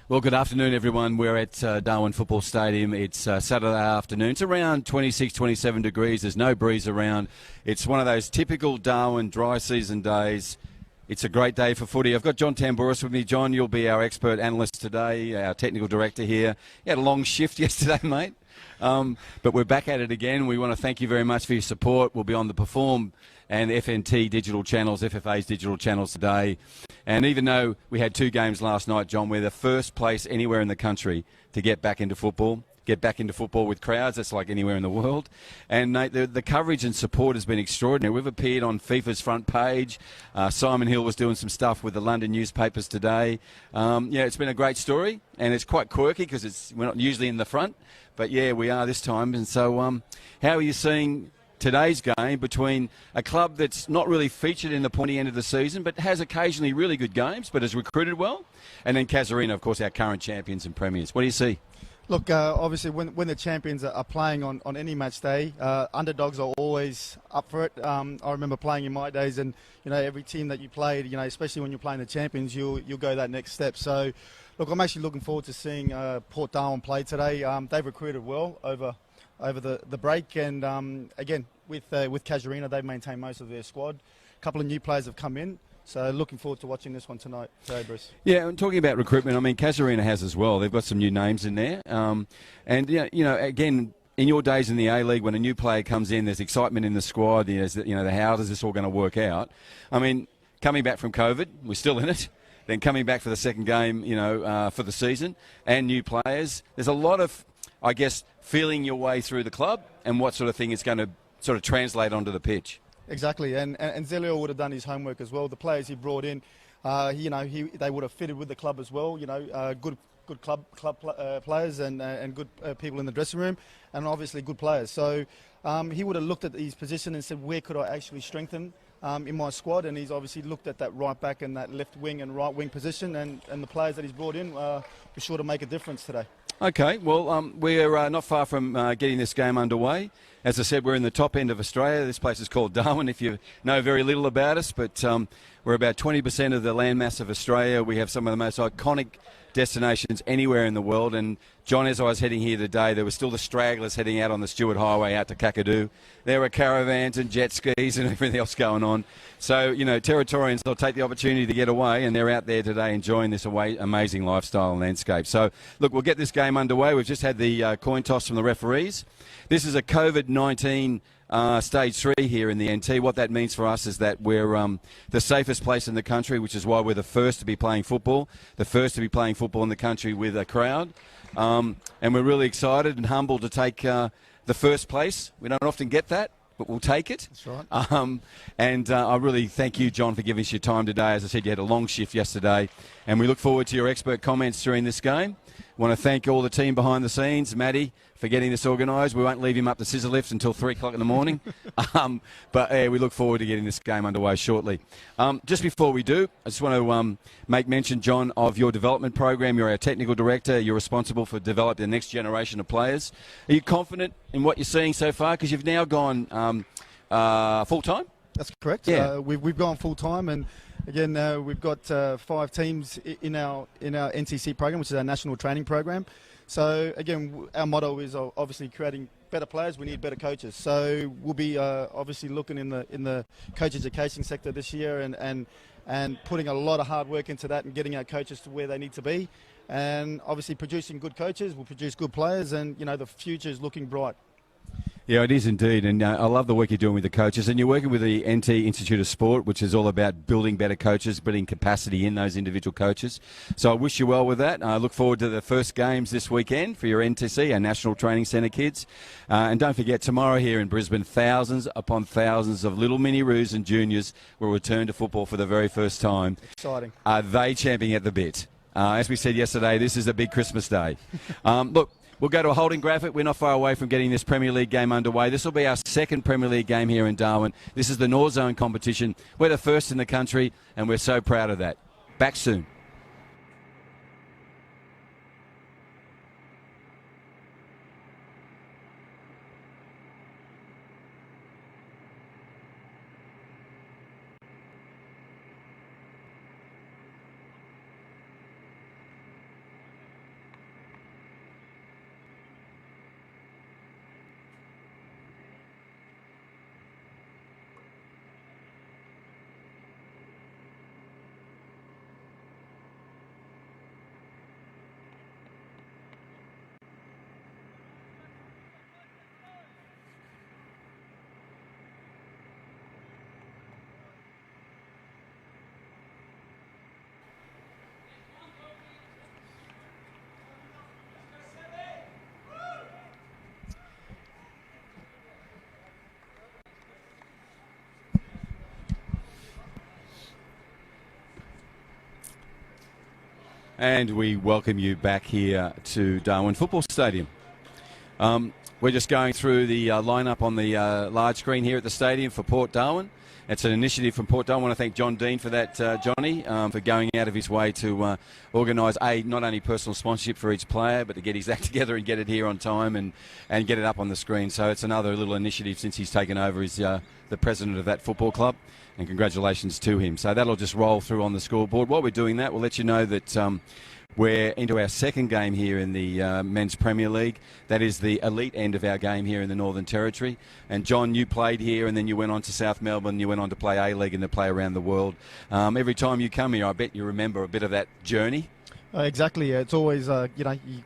Well, good afternoon, everyone. We're at Darwin Football Stadium. It's Saturday afternoon. It's around 26, 27 degrees. There's no breeze around. It's one of those typical Darwin dry season days. It's a great day for footy. I've got John Tambouris with me. John, you'll be our expert analyst today, our technical director here. You had a long shift yesterday, mate. But we're back at it again. We want to thank you very much for your support. We'll be on the Perform and FNT digital channels, FFA's digital channels today. And even though we had two games last night, John, we're the first place anywhere in the country to get back into football with crowds. That's like anywhere in the world. And mate, the coverage and support has been extraordinary. We've appeared on FIFA's front page. Simon Hill was doing some stuff with the London newspapers today. It's been a great story, and it's quite quirky because we're not usually in the front. But, yeah, we are this time. And so how are you seeing today's game between a club that's not really featured in the pointy end of the season but has occasionally really good games but has recruited well, and then Casuarina, of course, our current champions and premiers? What do you see? Look, obviously when the champions are playing on any match day, underdogs are always up for it. I remember playing in my days, and every team that you played, especially when you're playing the champions, you'll go that next step. So, look, I'm actually looking forward to seeing Port Darwin play today. They've recruited well over the break, and again with Casuarina, they've maintained most of their squad. A couple of new players have come in. So looking forward to watching this one tonight, Bruce. Yeah, and talking about recruitment, I mean, Casuarina has as well. They've got some new names in there. Again, in your days in the A-League, when a new player comes in, there's excitement in the squad. How does this all going to work out? I mean, coming back from COVID, we're still in it. Then coming back for the second game, for the season, and new players. There's a lot of, I guess, feeling your way through the club and what sort of thing is going to sort of translate onto the pitch. Exactly, and Zelio would have done his homework as well. The players he brought in, they would have fitted with the club as well. Good club players and good people in the dressing room, and obviously good players. So he would have looked at his position and said, where could I actually strengthen in my squad? And he's obviously looked at that right back and that left wing and right wing position, and the players that he's brought in were sure to make a difference today. Okay, well, we're not far from getting this game underway. As I said, we're in the top end of Australia. This place is called Darwin, if you know very little about us, but we're about 20% of the landmass of Australia. We have some of the most iconic destinations anywhere in the world. And, John, as I was heading here today, there were still the stragglers heading out on the Stewart Highway out to Kakadu. There were caravans and jet skis and everything else going on. So, Territorians, they'll take the opportunity to get away, and they're out there today enjoying this amazing lifestyle and landscape. So, look, we'll get this game underway. We've just had the coin toss from the referees. This is a COVID-19 Stage 3 here in the NT. What that means for us is that we're the safest place in the country, which is why we're the first to be playing football, in the country with a crowd. And we're really excited and humbled to take the first place. We don't often get that, but we'll take it. That's right. I really thank you, John, for giving us your time today. As I said, you had a long shift yesterday, and we look forward to your expert comments during this game. I want to thank all the team behind the scenes, Matty, for getting this organised. We won't leave him up the scissor lift until 3 o'clock in the morning. We look forward to getting this game underway shortly. Just before we do, I just want to make mention, John, of your development program. You're our technical director. You're responsible for developing the next generation of players. Are you confident in what you're seeing so far? Because you've now gone full-time? That's correct. Yeah. We've gone full-time, and again, we've got 5 teams in our NTC program, which is our national training program. So again, our motto is obviously creating better players. We need better coaches. So we'll be obviously looking in the coach education sector this year, and putting a lot of hard work into that and getting our coaches to where they need to be, and obviously producing good coaches will produce good players, and the future is looking bright. Yeah, it is indeed, and I love the work you're doing with the coaches, and you're working with the NT Institute of Sport, which is all about building better coaches, building capacity in those individual coaches. So I wish you well with that. I look forward to the first games this weekend for your NTC, our National Training Centre kids. And don't forget, tomorrow here in Brisbane, thousands upon thousands of little mini-roos and juniors will return to football for the very first time. Exciting. Are they champing at the bit? As we said yesterday, this is a big Christmas day. Look, we'll go to a holding graphic. We're not far away from getting this Premier League game underway. This will be our second Premier League game here in Darwin. This is the North Zone competition. We're the first in the country, and we're so proud of that. Back soon. And we welcome you back here to Darwin Football Stadium. We're just going through the lineup on the large screen here at the stadium for Port Darwin. It's an initiative from Port Darwin. I want to thank John Dean for that, Johnny, for going out of his way to organise not only personal sponsorship for each player, but to get his act together and get it here on time and get it up on the screen. So it's another little initiative since he's taken over as the president of that football club. And congratulations to him. So that'll just roll through on the scoreboard. While we're doing that, we'll let you know that we're into our second game here in the Men's Premier League. That is the elite end of our game here in the Northern Territory. And John, you played here and then you went on to South Melbourne. You went on to play A-League and to play around the world. Every time you come here, I bet you remember a bit of that journey. Exactly. It's always, a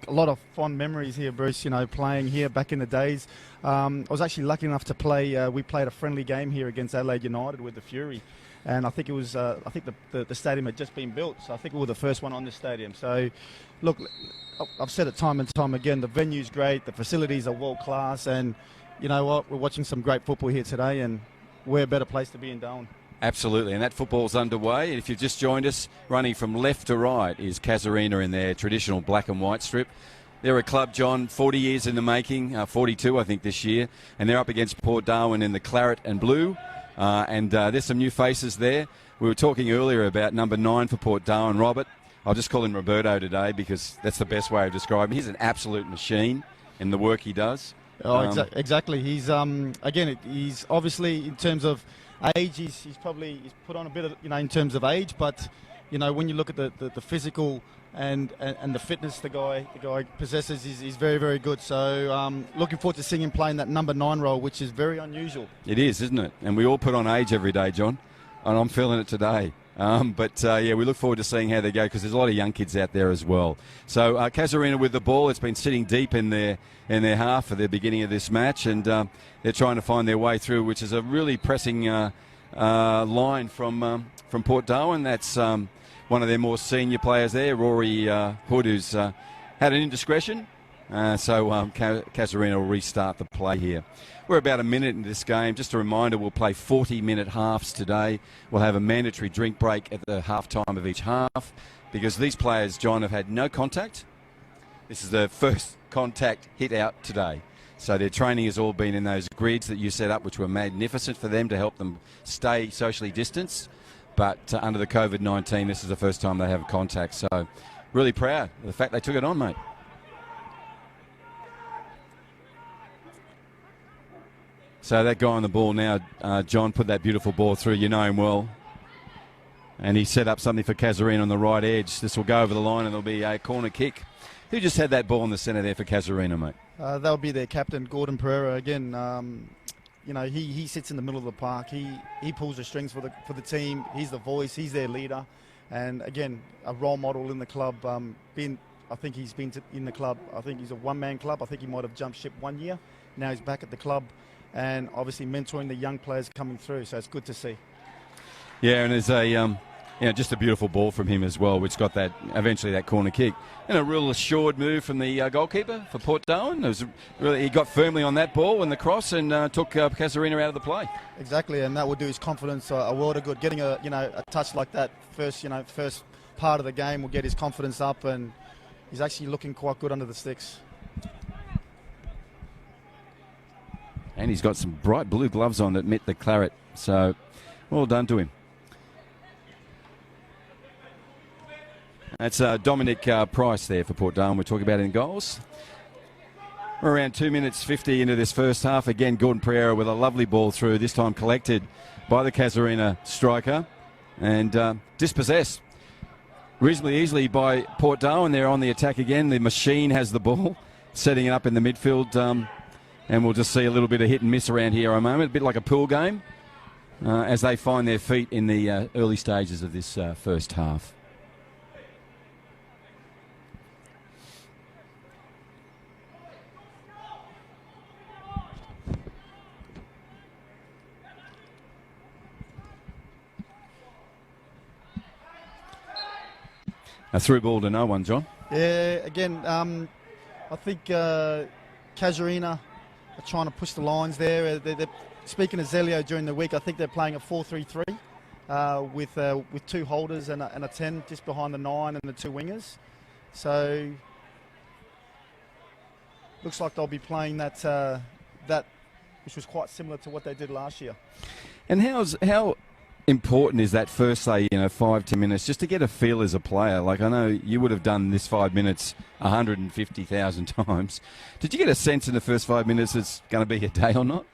lot of fond memories here, Bruce, playing here back in the days. I was actually lucky enough to play, we played a friendly game here against Adelaide United with the Fury. And I think it was, the stadium had just been built, so I think we were the first one on the stadium. So, look, I've said it time and time again, the venue's great, the facilities are world class, and you know what, we're watching some great football here today, and we're a better place to be in Darwin. Absolutely, and that football's underway. If you've just joined us, running from left to right is Casuarina in their traditional black and white strip. They're a club, John, 40 years in the making, 42 I think this year, and they're up against Port Darwin in the claret and blue. And there's some new faces there. We were talking earlier about number 9 for Port Darwin, Robert. I'll just call him Roberto today because that's the best way of describing him. He's an absolute machine in the work he does. Exactly. He's he's obviously in terms of age, he's put on a bit of in terms of age, but when you look at the physical and the fitness the guy possesses, he's very, very good. So looking forward to seeing him playing that number 9 role, which is very unusual. It is, isn't it? And we all put on age every day, John, and I'm feeling it today. We look forward to seeing how they go because there's a lot of young kids out there as well. So Casuarina with the ball. It's been sitting deep in their half at the beginning of this match, and they're trying to find their way through, which is a really pressing line from Port Darwin. That's one of their more senior players there, Rory Hood, who's had an indiscretion. Casuarina will restart the play here. We're about a minute into this game. Just a reminder, we'll play 40-minute halves today. We'll have a mandatory drink break at the half-time of each half because these players, John, have had no contact. This is the first contact hit out today. So their training has all been in those grids that you set up, which were magnificent for them to help them stay socially distanced. But under the COVID-19, this is the first time they have contact. So really proud of the fact they took it on, mate. So that guy on the ball now, John, put that beautiful ball through. You know him well. And he set up something for Casuarina on the right edge. This will go over the line and there'll be a corner kick. Who just had that ball in the centre there for Casuarina, mate? That'll be their captain, Gordon Pereira. Again, he sits in the middle of the park. He pulls the strings for the team. He's the voice. He's their leader. And again, a role model in the club. I think he's been in the club. I think he's a one-man club. I think he might have jumped ship 1 year. Now he's back at the club. And obviously mentoring the young players coming through, so it's good to see. Yeah, and there's just a beautiful ball from him as well, which got that eventually that corner kick, and a real assured move from the goalkeeper for Port Darwin. He got firmly on that ball and the cross, and took Casuarina out of the play. Exactly, and that will do his confidence a world of good. Getting a touch like that first part of the game will get his confidence up, and he's actually looking quite good under the sticks. And he's got some bright blue gloves on that met the claret. So, well done to him. That's Dominic Price there for Port Darwin. We're talking about in goals. We're around 2 minutes 50 into this first half. Again, Gordon Pereira with a lovely ball through, this time collected by the Casuarina striker and dispossessed reasonably easily by Port Darwin. They're on the attack again. The machine has the ball, setting it up in the midfield. And we'll just see a little bit of hit and miss around here a moment, a bit like a pool game, as they find their feet in the early stages of this first half. A through ball to no one, John. Yeah, again, I think Casuarina are trying to push the lines there. They're speaking to Zelio during the week. I think they're playing a 4-3-3. with 2 holders and a 10 just behind the 9 and the 2 wingers. So looks like they'll be playing that which was quite similar to what they did last year. And how important is that first, say, 5-10 minutes, just to get a feel as a player? Like, I know you would have done this 5 minutes 150,000 times. Did you get a sense in the first 5 minutes it's going to be a day or not?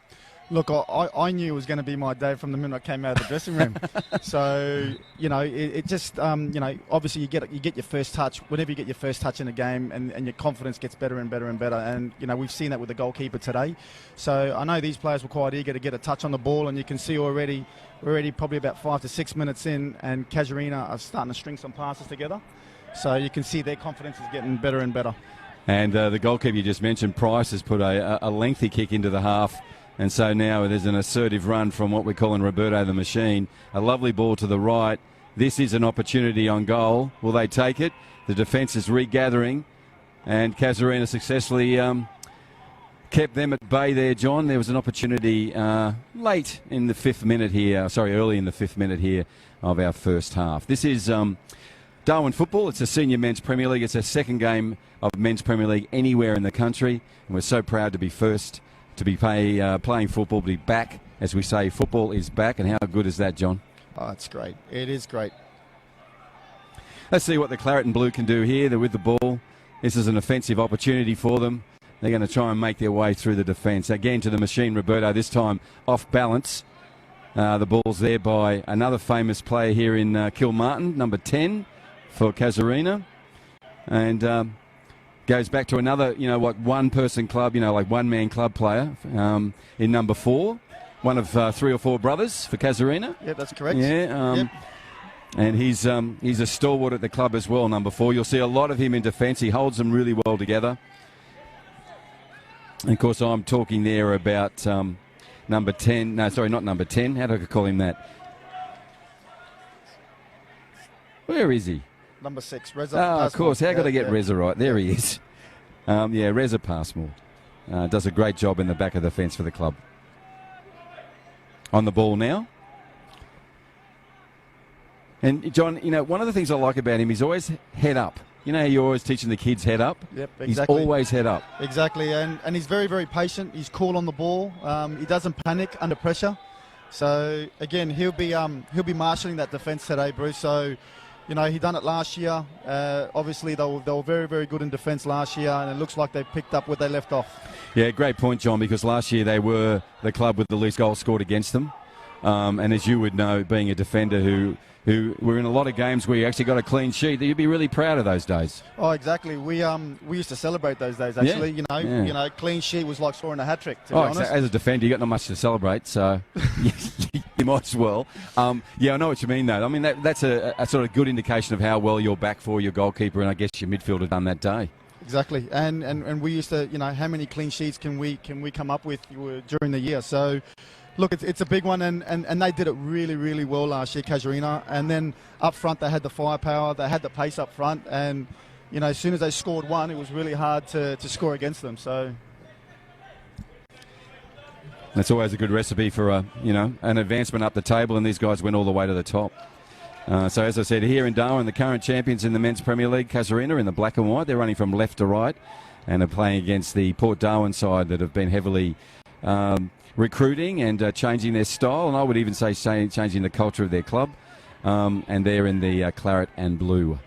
Look, I knew it was going to be my day from the minute I came out of the dressing room. So, it just, obviously you get your first touch. Whenever you get your first touch in a game and your confidence gets better and better and better. And, we've seen that with the goalkeeper today. So I know these players were quite eager to get a touch on the ball, and you can see already probably about 5 to 6 minutes in, and Casuarina are starting to string some passes together. So you can see their confidence is getting better and better. And the goalkeeper you just mentioned, Price, has put a lengthy kick into the half. And so now there's an assertive run from what we're calling Roberto the Machine. A lovely ball to the right. This is an opportunity on goal. Will they take it? The defence is regathering. And Casuarina successfully kept them at bay there, John. There was an opportunity early in the 5th minute here of our first half. This is Darwin football. It's a senior men's Premier League. It's a second game of men's Premier League anywhere in the country. And we're so proud to be first to be playing football, to be back. As we say, football is back. And how good is that, John? Oh, it's great. It is great. Let's see what the Claret and Blue can do here. They're with the ball. This is an offensive opportunity for them. They're going to try and make their way through the defence. Again to the Machine, Roberto, this time off balance. The ball's there by another famous player here in Kilmartin, number 10 for Casuarina. And goes back to another, one-person club, like one-man club player in number 4. One of 3 or 4 brothers for Casuarina. Yeah, that's correct. Yeah, yep. And he's a stalwart at the club as well, number 4. You'll see a lot of him in defence. He holds them really well together. And, of course, I'm talking there about number 10. No, sorry, not number 10. How do I call him that? Where is he? Number 6, Reza. Of course. How could I get Reza right? There he is. Reza Passmore. Does a great job in the back of the fence for the club. On the ball now. And, John, one of the things I like about him, he's always head up. You know how you're always teaching the kids head up? Yep, exactly. He's always head up. Exactly, and he's very, very patient. He's cool on the ball. He doesn't panic under pressure. So, again, he'll be marshalling that defence today, Bruce. So, he done it last year. Obviously, they were very, very good in defence last year, and it looks like they picked up where they left off. Yeah, great point, John, because last year they were the club with the least goals scored against them. And as you would know, being a defender who were in a lot of games where you actually got a clean sheet, you'd be really proud of those days. Oh, exactly. We used to celebrate those days, actually. Yeah. Clean sheet was like scoring a hat-trick, to be honest. As a defender, you got not much to celebrate, so you might as well. I know what you mean, though. I mean, that's a sort of good indication of how well you're back for your goalkeeper and I guess your midfielder done that day. Exactly, and we used to, how many clean sheets can we come up with during the year? So, look, it's a big one, and they did it really, really well last year, Casuarina. And then up front, they had the firepower, they had the pace up front, and as soon as they scored one, it was really hard to score against them. So that's always a good recipe for an advancement up the table, and these guys went all the way to the top. So as I said, here in Darwin, the current champions in the Men's Premier League, Casuarina, in the black and white. They're running from left to right and are playing against the Port Darwin side that have been heavily recruiting and changing their style, and I would even say changing the culture of their club. And they're in the claret and blue.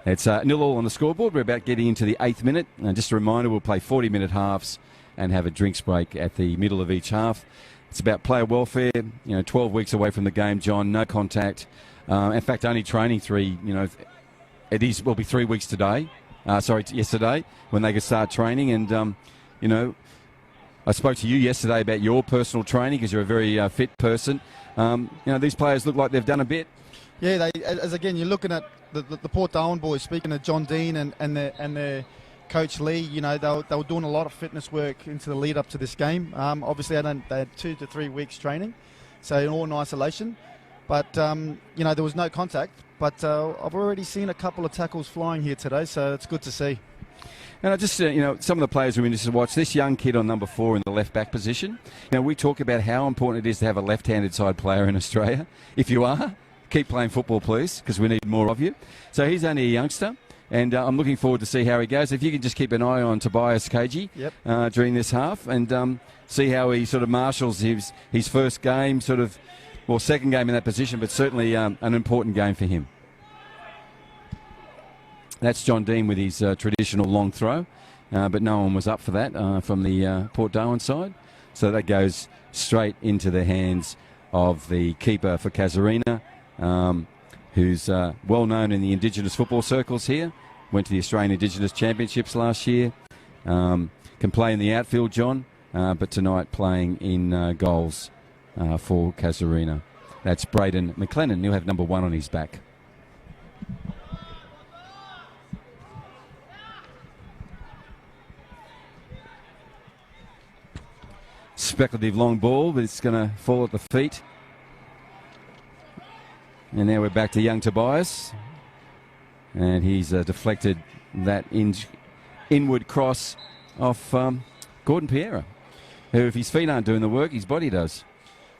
It's 0-0 on the scoreboard. We're about getting into the 8th minute. And just a reminder, we'll play 40-minute halves and have a drinks break at the middle of each half. It's about player welfare. 12 weeks away from the game, John. No contact. In fact, only training will be 3 weeks today. Yesterday, when they could start training. And, I spoke to you yesterday about your personal training because you're a very fit person. These players look like they've done a bit. Yeah, again, you're looking at the Port Darwin boys, speaking of John Dean and their coach Lee, they were doing a lot of fitness work into the lead up to this game. Obviously, they had 2 to 3 weeks training, so all in isolation. But, there was no contact. But I've already seen a couple of tackles flying here today, so it's good to see. And I just, some of the players we need to watch. This young kid on number 4 in the left back position. We talk about how important it is to have a left-handed side player in Australia. If you are, keep playing football, please, because we need more of you. So he's only a youngster, and I'm looking forward to see how he goes. If you can just keep an eye on Tobias KG during this half and see how he sort of marshals his first game, second game in that position, but certainly an important game for him. That's John Dean with his traditional long throw, but no one was up for that from the Port Darwin side. So that goes straight into the hands of the keeper for Casuarina, who's well known in the Indigenous football circles here. Went to the Australian Indigenous Championships last year. Can play in the outfield, John, but tonight playing in goals for Casuarina. That's Braden McLennan. He'll have number 1 on his back. Speculative long ball, but it's going to fall at the feet. And now we're back to young Tobias. And he's deflected that inward cross off Gordon Piera, who, if his feet aren't doing the work, his body does.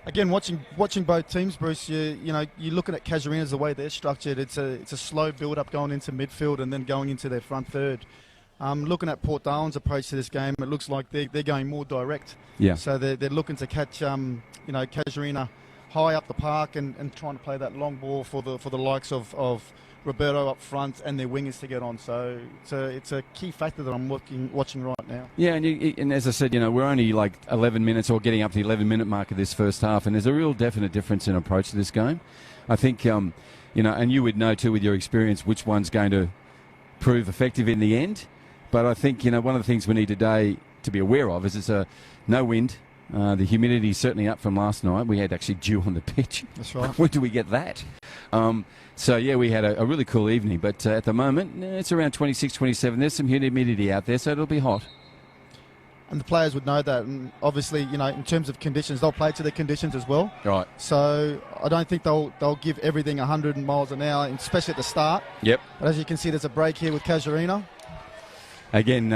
Again, watching both teams, Bruce, you're looking at Casuarina's the way they're structured. It's a slow build-up going into midfield and then going into their front third. Looking at Port Darwin's approach to this game, it looks like they're going more direct. Yeah. So they're looking to catch Casuarina high up the park and trying to play that long ball for the likes of Roberto up front and their wingers to get on. So it's a key factor that I'm watching right now. Yeah, and as I said, we're only like 11 minutes or getting up to the 11-minute mark of this first half, and there's a real definite difference in approach to this game. I think, and you would know too with your experience which one's going to prove effective in the end. But I think, one of the things we need today to be aware of is it's no wind. The humidity is certainly up from last night. We had actually dew on the pitch. That's right. When do we get that? We had a really cool evening. But at the moment, it's around 26, 27. There's some humidity out there, so it'll be hot. And the players would know that. And obviously, in terms of conditions, they'll play to the conditions as well. Right. So I don't think they'll give everything 100 miles an hour, especially at the start. Yep. But as you can see, there's a break here with Casuarina. Again,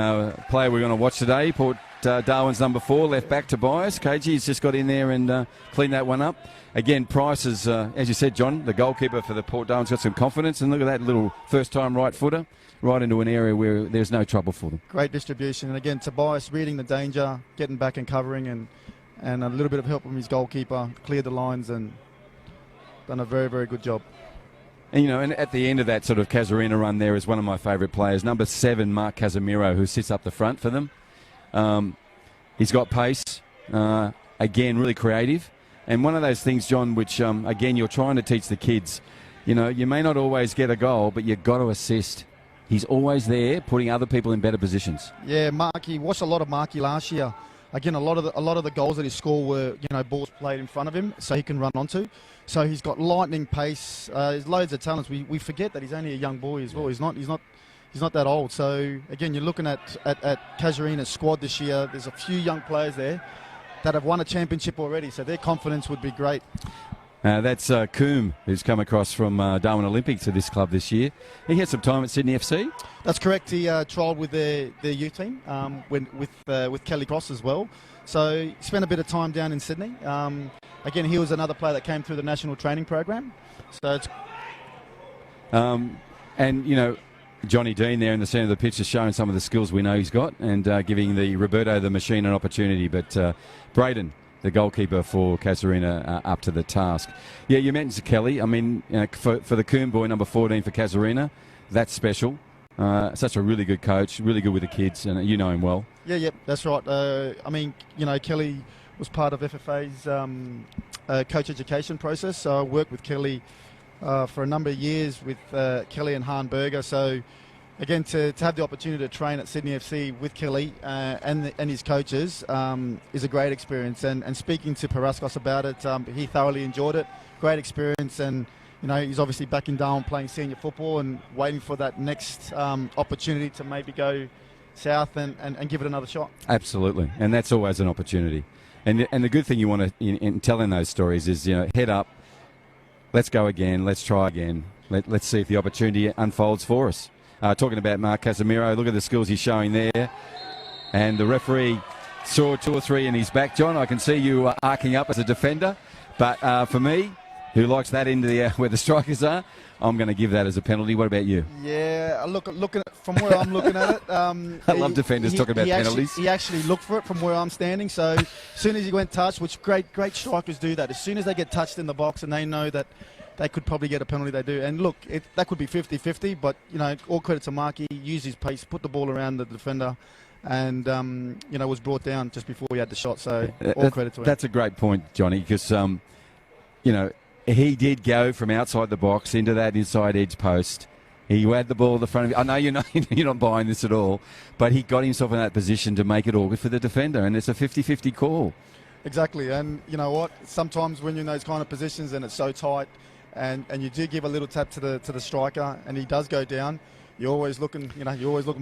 player we're going to watch today, Port Darwin's number 4, left back Tobias. KG's just got in there and cleaned that one up. Again, Price is, as you said, John, the goalkeeper for the Port Darwin's got some confidence. And look at that little first-time right footer right into an area where there's no trouble for them. Great distribution. And again, Tobias reading the danger, getting back and covering, and a little bit of help from his goalkeeper, cleared the lines and done a very, very good job. And, and at the end of that sort of Casuarina run there is one of my favourite players, number 7, Mark Casemiro, who sits up the front for them. He's got pace, again, really creative. And one of those things, John, which, again, you're trying to teach the kids, you may not always get a goal, but you've got to assist. He's always there, putting other people in better positions. Yeah, Marky, watched a lot of Marky last year. Again, a lot of the goals that he scored were, balls played in front of him, so he can run onto. So he's got lightning pace. He's loads of talents. We forget that he's only a young boy as well. He's not that old. So again, you're looking at Casuarina's squad this year. There's a few young players there that have won a championship already. So their confidence would be great. That's Coombe, who's come across from Darwin Olympic to this club this year. He had some time at Sydney FC. That's correct. He trialled with their youth team with Kelly Cross as well. So he spent a bit of time down in Sydney. Again, he was another player that came through the national training program. So it's Johnny Dean there in the centre of the pitch is showing some of the skills we know he's got and giving the Roberto the machine an opportunity. But Braden, the goalkeeper for Casuarina, up to the task. Yeah, you mentioned Kelly. I mean, for the Coombe boy, number 14 for Casuarina, that's special. Such a really good coach, really good with the kids, and you know him well. Yeah, that's right. Kelly was part of FFA's coach education process, so I worked with Kelly for a number of years with Kelly and Han Berger. So again, to have the opportunity to train at Sydney FC with Kelly and his coaches is a great experience. And speaking to Paraskos about it, he thoroughly enjoyed it. Great experience, and he's obviously back in Darwin playing senior football and waiting for that next opportunity to maybe go south and give it another shot. Absolutely, and that's always an opportunity. And the good thing you want to in telling those stories is head up, let's go again, let's try again, let's see if the opportunity unfolds for us. talking about Mark Casemiro. Look at the skills he's showing there. And the referee saw 2 or 3 in his back. John, I can see you arcing up as a defender. But for me, who likes that into the where the strikers are, I'm going to give that as a penalty. What about you? Yeah, looking at, from where I'm looking at it, I love defenders talking about penalties. He actually looked for it from where I'm standing. So as soon as he went touch, which great strikers do that. As soon as they get touched in the box and they know that they could probably get a penalty, they do. And look, that could be 50-50, but all credit to Mark. He used his pace, put the ball around the defender, and was brought down just before he had the shot. So all credit to him. That's a great point, Johnny, because he did go from outside the box into that inside edge post. He had the ball at the front of him. I know you're not buying this at all, but he got himself in that position to make it awkward for the defender, and it's a 50-50 call. Exactly, and you know what? Sometimes when you're in those kind of positions and it's so tight, and you do give a little tap to the striker, and he does go down, you're always looking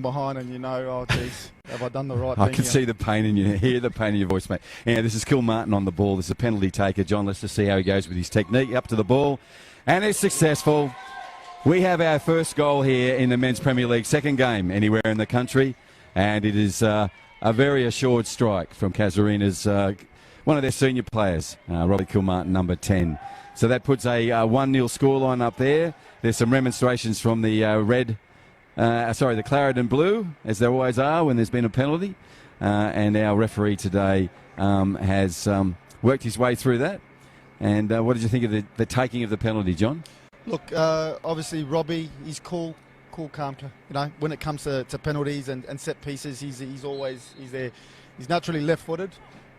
behind, and oh geez, have I done the right thing? I can see the pain in you, hear the pain in your voice, mate. Yeah, this is Kilmartin on the ball. This is a penalty taker. John, let's just see how he goes with his technique. Up to the ball, and it's successful. We have our first goal here in the Men's Premier League, second game anywhere in the country, and it is a very assured strike from Casuarina's one of their senior players, Robbie Kilmartin, number 10. So that puts a 1-0 scoreline up there. There's some remonstrations from the the claret and blue, as there always are when there's been a penalty. And our referee today has worked his way through that. And what did you think of the taking of the penalty, John? Look, obviously Robbie, he's cool, calm. When it comes to penalties and set pieces, he's there. He's naturally left-footed,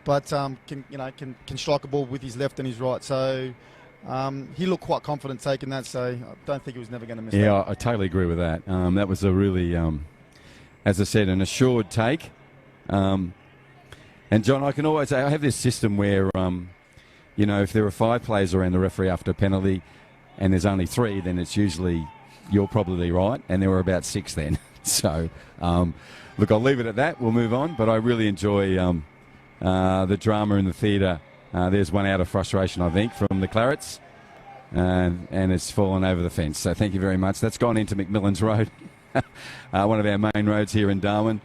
but can strike a ball with his left and his right. So he looked quite confident taking that. So I don't think he was never going to miss that. Yeah, I totally agree with that. That was a really, as I said, an assured take. And John, I can always say I have this system where, if there are 5 players around the referee after a penalty, and there's only 3, then it's usually you're probably right, and there were about 6 then. So, look, I'll leave it at that. We'll move on. But I really enjoy the drama in the theatre. There's one out of frustration, I think, from the Clarets, and it's fallen over the fence. So thank you very much. That's gone into McMillan's Road, one of our main roads here in Darwin.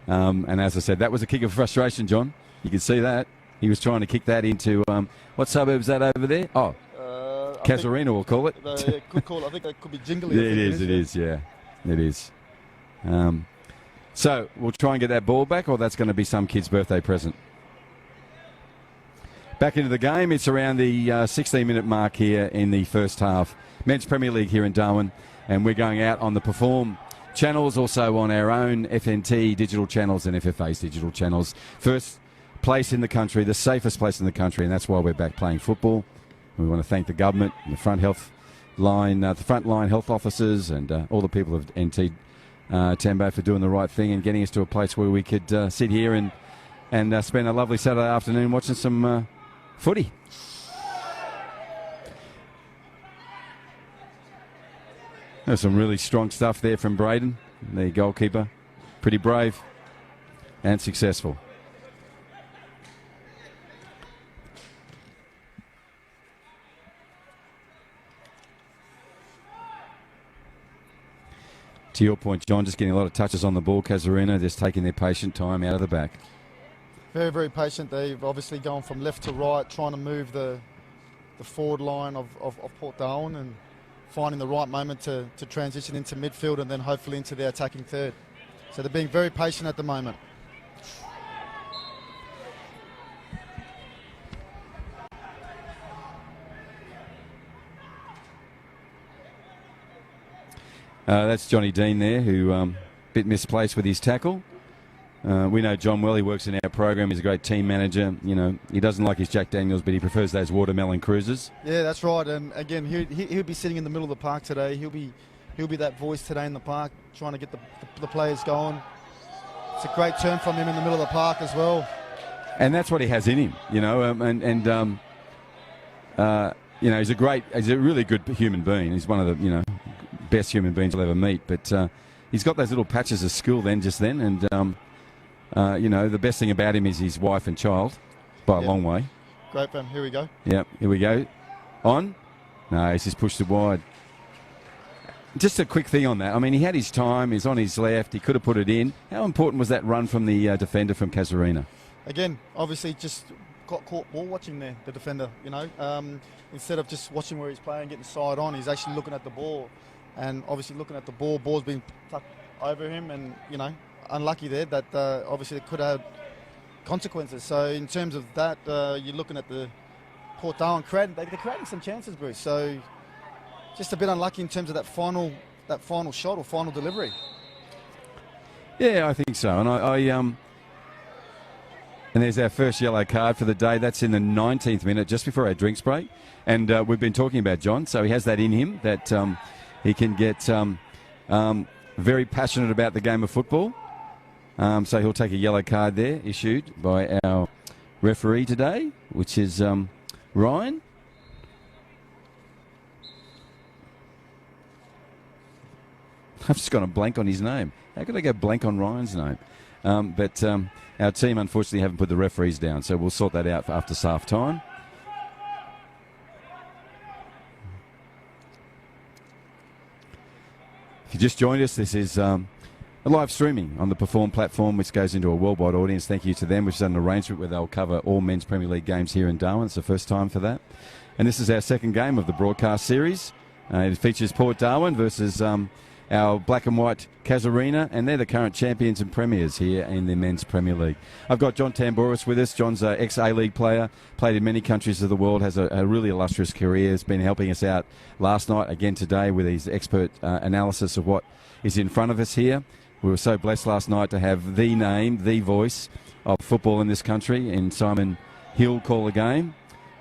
And as I said, that was a kick of frustration, John. You can see that. He was trying to kick that into, what suburb is that over there? Oh, Casuarina, we'll call it. Could call it. I think that could be Jingly. Yeah, it is, yeah. It is. So we'll try and get that ball back, or that's going to be some kid's birthday present. Back into the game. It's around the 16-minute mark here in the first half. Men's Premier League here in Darwin, and we're going out on the Perform channels, also on our own FNT digital channels and FFA's digital channels. First place in the country, the safest place in the country, and that's why we're back playing football. We want to thank the government and the frontline health officers, and all the people of NT Tembo for doing the right thing and getting us to a place where we could sit here and spend a lovely Saturday afternoon watching some footy. There's some really strong stuff there from Braden, the goalkeeper. Pretty brave and successful. To your point, John, just getting a lot of touches on the ball. Casuarina just taking their patient time out of the back. Very, very patient. They've obviously gone from left to right, trying to move the forward line of Port Darwin and finding the right moment to transition into midfield and then hopefully into the attacking third. So they're being very patient at the moment. That's Johnny Dean there, who a bit misplaced with his tackle. We know John well. He works in our program. He's a great team manager. He doesn't like his Jack Daniels, but he prefers those watermelon cruisers. Yeah, that's right. And again, he'll be sitting in the middle of the park today. He'll be that voice today in the park, trying to get the players going. It's a great turn from him in the middle of the park as well. And that's what he has in him, he's a really good human being. He's one of the best human beings you'll ever meet. But he's got those little patches of skill then, and the best thing about him is his wife and child by a long way. Great fun. Here we go. Yep, here we go. On? No, he's just pushed it wide. Just a quick thing on that. I mean, he had his time. He's on his left. He could have put it in. How important was that run from the defender from Casuarina? Again, obviously just got caught ball watching there, the defender, instead of just watching where he's playing, getting side on, he's actually looking at the ball. And obviously looking at the ball's been tucked over him and, unlucky there that obviously it could have consequences. So in terms of that, you're looking at the Port Darwin they're creating some chances, Bruce. So just a bit unlucky in terms of that final shot or final delivery. Yeah, I think so. And and there's our first yellow card for the day. That's in the 19th minute, just before our drinks break. And we've been talking about John, so he has that in him, that he can get very passionate about the game of football. So he'll take a yellow card there, issued by our referee today, which is Ryan. I've just gone a blank on his name. How could I go blank on Ryan's name? But our team, unfortunately, haven't put the referees down, so we'll sort that out for after half time. If you just joined us, this is a live streaming on the Perform platform, which goes into a worldwide audience. Thank you to them. We've done an arrangement where they'll cover all men's Premier League games here in Darwin. It's the first time for that. And this is our second game of the broadcast series. It features Port Darwin versus our black and white Casuarina, and they're the current champions and premiers here in the men's Premier League. I've got John Tambouris with us. John's an ex-A-League player, played in many countries of the world, has a really illustrious career, has been helping us out last night, again today, with his expert analysis of what is in front of us here. We were so blessed last night to have the name, the voice of football in this country, and Simon Hill call the game.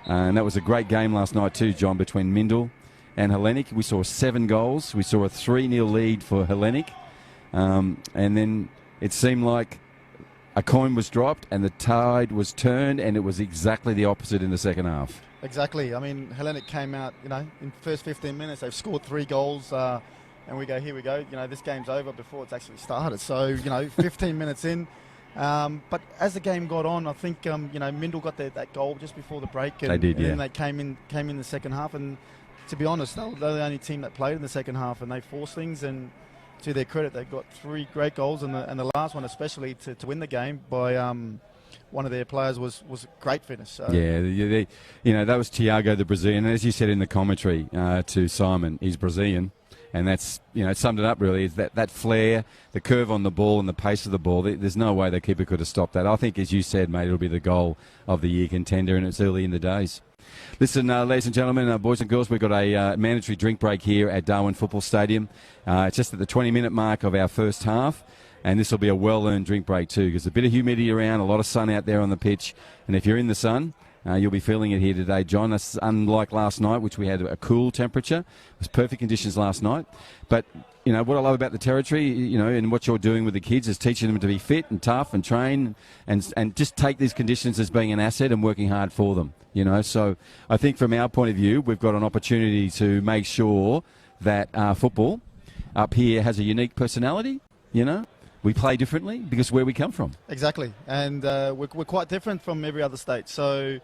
And that was a great game last night too, John, between Mindel and Hellenic. We saw 7 goals. We saw a 3-0 lead for Hellenic. And then it seemed like a coin was dropped and the tide was turned, and it was exactly the opposite in the second half. Exactly. I mean, Hellenic came out, in the first 15 minutes, they've scored 3 goals. And we go, here we go. This game's over before it's actually started. So, 15 minutes in. But as the game got on, I think, Mindel got that goal just before the break. And, they did, yeah. And then they came in the second half. And to be honest, they're the only team that played in the second half, and they forced things. And to their credit, they got 3 great goals, and the last one especially to win the game by one of their players was great finish. So. Yeah, that was Thiago, the Brazilian. And as you said in the commentary to Simon, he's Brazilian. And that's, it summed it up really, is that flair, the curve on the ball and the pace of the ball. There's no way the keeper could have stopped that. I think, as you said, mate, it'll be the goal of the year contender, and it's early in the days. Listen, ladies and gentlemen, boys and girls, we've got a mandatory drink break here at Darwin Football Stadium. It's just at the 20-minute mark of our first half, and this will be a well-earned drink break too, because a bit of humidity around, a lot of sun out there on the pitch, and if you're in the sun, you'll be feeling it here today, John. That's unlike last night, which we had a cool temperature. It was perfect conditions last night. But, what I love about the territory, and what you're doing with the kids is teaching them to be fit and tough and train and just take these conditions as being an asset and working hard for them, So I think from our point of view, we've got an opportunity to make sure that football up here has a unique personality, We play differently because where we come from. Exactly. And we're quite different from every other state. So,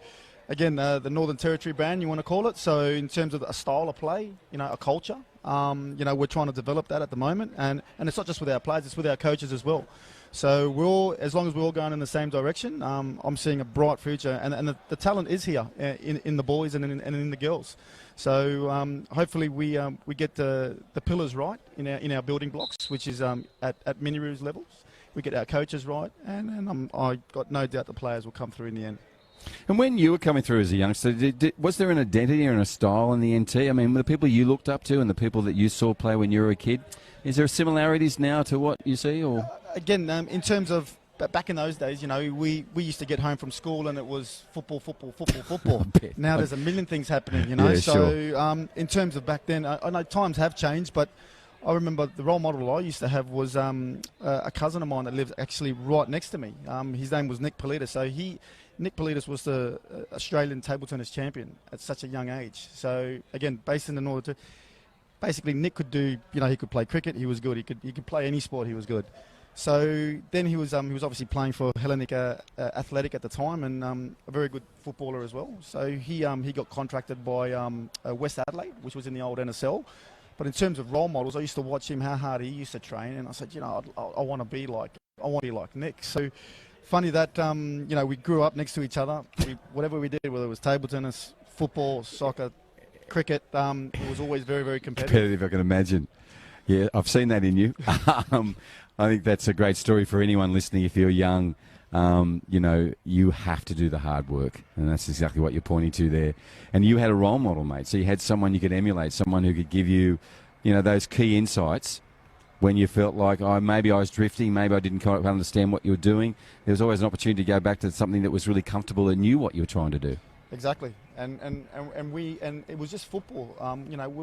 again, the Northern Territory brand, you want to call it. So in terms of a style of play, a culture, we're trying to develop that at the moment. And it's not just with our players, it's with our coaches as well. So as long as we're all going in the same direction, I'm seeing a bright future. And the talent is here in the boys and in the girls. So hopefully we get the pillars right in our building blocks, which is at mini roos levels. We get our coaches right, and I got no doubt the players will come through in the end. And when you were coming through as a youngster, was there an identity and a style in the NT? I mean, the people you looked up to and the people that you saw play when you were a kid, is there similarities now to what you see? Or again, in terms of back in those days, we used to get home from school and it was football. Now there's a million things happening, Yeah, so sure. In terms of back then, I know times have changed, but I remember the role model I used to have was a cousin of mine that lives actually right next to me. His name was Nick Politis. So Nick Politis was the Australian table tennis champion at such a young age. So again, based in the Northern, basically Nick could do, he could play cricket, he was good. He could play any sport, he was good. So then he was obviously playing for Hellenic Athletic at the time, and a very good footballer as well. So he got contracted by West Adelaide, which was in the old NSL. But in terms of role models, I used to watch him, how hard he used to train, and I said, I want to be like Nick. So funny that we grew up next to each other. Whatever we did, whether it was table tennis, football, soccer, cricket, it was always very, very competitive. Competitive, I can imagine. Yeah, I've seen that in you. I think that's a great story for anyone listening. If you're young, you have to do the hard work, and that's exactly what you're pointing to there. And you had a role model, mate. So you had someone you could emulate, someone who could give you, those key insights when you felt like, maybe I was drifting, maybe I didn't quite understand what you were doing. There was always an opportunity to go back to something that was really comfortable and knew what you were trying to do. Exactly, and it was just football.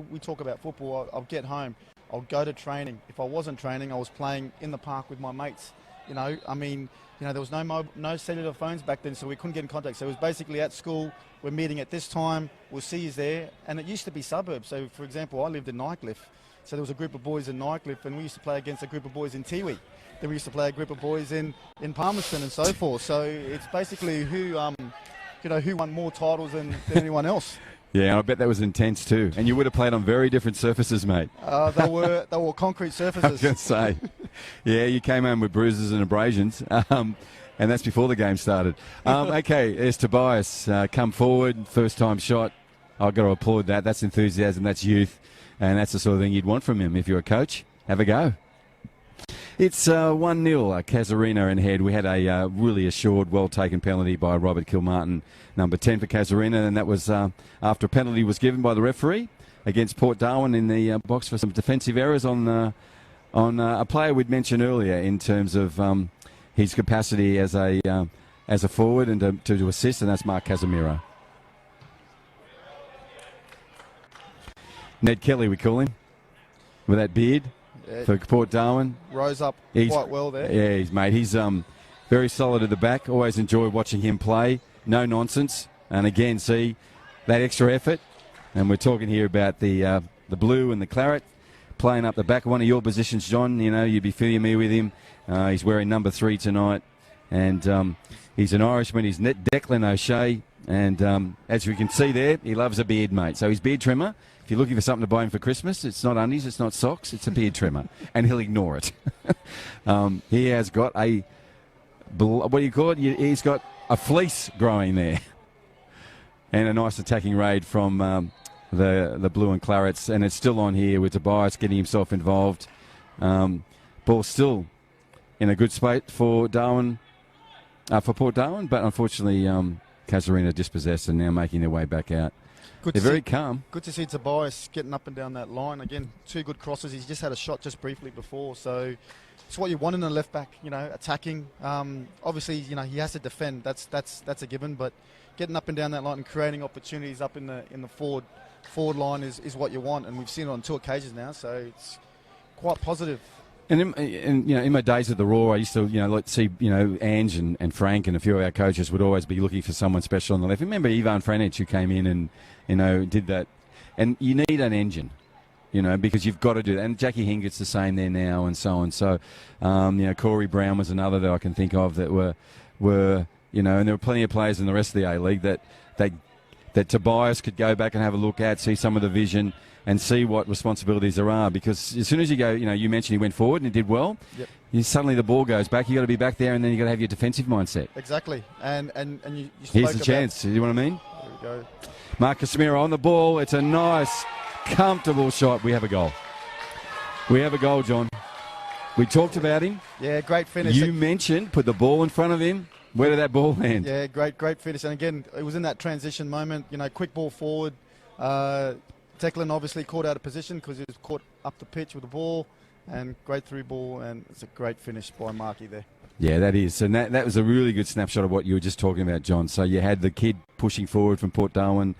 We talk about football. I'll get home, I'll go to training. If I wasn't training, I was playing in the park with my mates. There was no cellular phones back then, so we couldn't get in contact. So it was basically at school, we're meeting at this time, we'll see you there. And it used to be suburbs. So, for example, I lived in Nightcliff. So there was a group of boys in Nightcliff, and we used to play against a group of boys in Tiwi. Then we used to play a group of boys in Palmerston and so forth. So it's basically who won more titles than anyone else. Yeah, I bet that was intense too. And you would have played on very different surfaces, mate. They were concrete surfaces. I was going to say. Yeah, you came home with bruises and abrasions. And that's before the game started. Okay, there's Tobias. Come forward, first time shot. I've got to applaud that. That's enthusiasm, that's youth. And that's the sort of thing you'd want from him if you're a coach. Have a go. It's 1-0, Casuarina in head. We had a really assured, well-taken penalty by Robert Kilmartin, number 10 for Casuarina, and that was after a penalty was given by the referee against Port Darwin in the box for some defensive errors on a player we'd mentioned earlier in terms of his capacity as a forward and to assist, and that's Mark Casemiro. Ned Kelly, we call him, with that beard. For Port Darwin. Rose up quite well there. Yeah, he's very solid at the back. Always enjoy watching him play. No nonsense. And again, see that extra effort. And we're talking here about the blue and the claret playing up the back. One of your positions, John, you'd be familiar with him. He's wearing number 3 tonight. And he's an Irishman. He's Declan O'Shea. And as we can see there, he loves a beard, mate. So he's beard trimmer. If you're looking for something to buy him for Christmas, it's not undies, it's not socks, it's a beard trimmer. And he'll ignore it. He has got a, what do you call it? He's got a fleece growing there. And a nice attacking raid from the blue and clarets. And it's still on here with Tobias getting himself involved. Ball still in a good spot for Darwin, for Port Darwin, but unfortunately Casuarina dispossessed and now making their way back out. They're very calm. Good to see Tobias getting up and down that line. Again, 2 good crosses. He's just had a shot just briefly before. So it's what you want in a left back, attacking. Obviously, he has to defend. That's a given. But getting up and down that line and creating opportunities up in the forward line is what you want. And we've seen it on 2 occasions now. So it's quite positive. And in my days at the Raw, I used to, see, Ange and Frank and a few of our coaches would always be looking for someone special on the left. Remember Ivan Franic, who came in and, did that. And you need an engine, because you've got to do that. And Jackie Hingett's the same there now and so on. So, Corey Brown was another that I can think of that were and there were plenty of players in the rest of the A-League that Tobias could go back and have a look at, see some of the vision, and see what responsibilities there are. Because as soon as you go, you mentioned he went forward and he did well. Yep. Suddenly the ball goes back. You got to be back there, and then you got to have your defensive mindset. Exactly. And you here's the chance. You know what I mean? There we go. Mark Casemiro on the ball. It's a nice, comfortable shot. We have a goal. We have a goal, John. We talked about him. Yeah, great finish. You mentioned put the ball in front of him. Where did that ball land? Yeah, great finish. And again, it was in that transition moment. Quick ball forward. Declan obviously caught out of position because he was caught up the pitch with the ball, and great through ball, and it's a great finish by Marky there. Yeah, that is. And that was a really good snapshot of what you were just talking about, John. So you had the kid pushing forward from Port Darwin,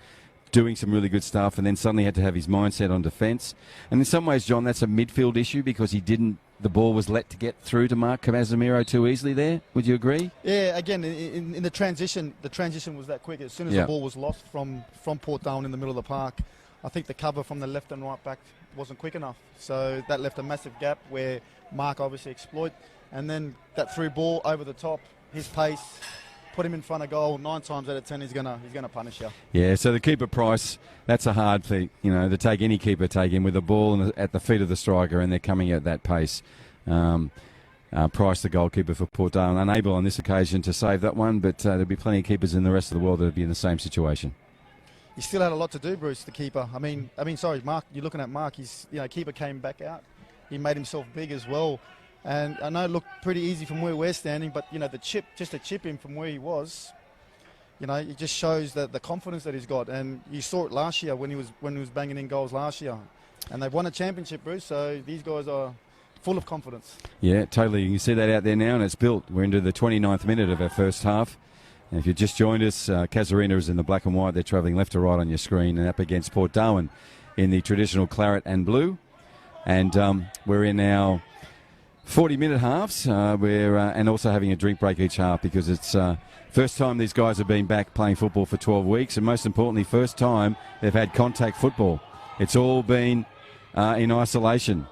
doing some really good stuff, and then suddenly had to have his mindset on defence. And in some ways, John, that's a midfield issue because the ball was let to get through to Mark Casemiro too easily there. Would you agree? Yeah, again, in the transition was that quick. As soon as the ball was lost from Port Darwin in the middle of the park, I think the cover from the left and right back wasn't quick enough. So that left a massive gap where Mark obviously exploit. And then that through ball over the top, his pace, put him in front of goal, 9 times out of 10 he's gonna punish you. Yeah, so the keeper Price, that's a hard thing, to take any keeper, take him with the ball at the feet of the striker, and they're coming at that pace. Price, the goalkeeper for Port Darwin, unable on this occasion to save that one, but there'll be plenty of keepers in the rest of the world that will be in the same situation. He still had a lot to do, Bruce, the keeper. Sorry, Mark, you're looking at Mark. Keeper came back out. He made himself big as well. And I know it looked pretty easy from where we're standing, but, just to chip him from where he was, it just shows that the confidence that he's got. And you saw it last year when he was banging in goals last year. And they've won a championship, Bruce, so these guys are full of confidence. Yeah, totally. You can see that out there now, and it's built. We're into the 29th minute of our first half. And if you just joined us, Casuarina is in the black and white. They're travelling left to right on your screen and up against Port Darwin in the traditional claret and blue. And we're in our 40-minute halves. And also having a drink break each half because it's first time these guys have been back playing football for 12 weeks. And most importantly, first time they've had contact football. It's all been in isolation.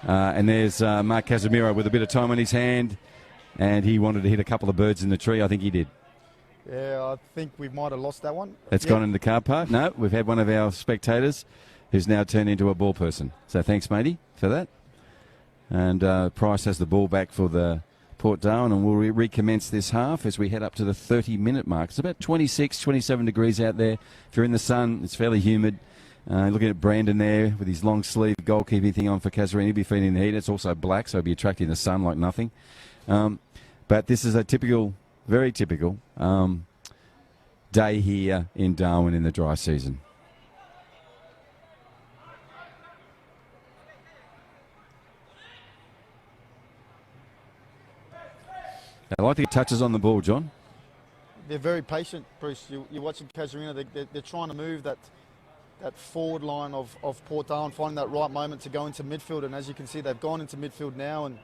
And there's Mark Casemiro with a bit of time on his hand. And he wanted to hit a couple of birds in the tree. I think he did. Yeah, I think we might have lost that one. That's gone in the car park. No, we've had one of our spectators who's now turned into a ball person. So thanks, matey, for that. And Price has the ball back for the Port Darwin, and we'll recommence this half as we head up to the 30-minute mark. It's about 26, 27 degrees out there. If you're in the sun, it's fairly humid. Looking at Brandon there with his long sleeve goalkeeping thing on for Casuarina. He'll be feeling the heat. It's also black, so he'll be attracting the sun like nothing. But this is a very typical day here in Darwin in the dry season. I like the touches on the ball, John. They're very patient, Bruce. You're watching Casuarina. They're trying to move that forward line of Port Darwin, finding that right moment to go into midfield. And as you can see, they've gone into midfield now and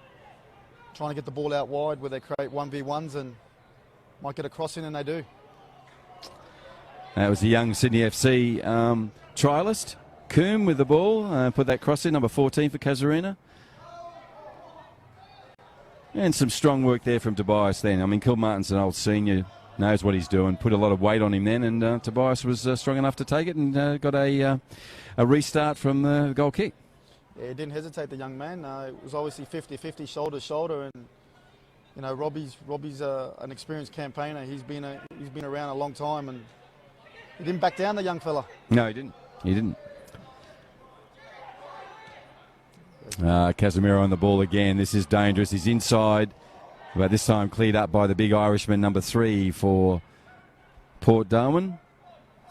trying to get the ball out wide where they create 1v1s and might get a cross in, and they do. That was the young Sydney FC trialist, Coombe, with the ball. Put that cross in, number 14 for Casuarina. And some strong work there from Tobias then. Kilmartin's an old senior, knows what he's doing. Put a lot of weight on him then, and Tobias was strong enough to take it and got a restart from the goal kick. Yeah, he didn't hesitate, the young man. It was obviously 50-50, shoulder to shoulder, and Robbie's an experienced campaigner. He's been around a long time, and he didn't back down, the young fella. No, he didn't. He didn't. Casemiro on the ball again. This is dangerous. He's inside, but this time cleared up by the big Irishman, number 3 for Port Darwin.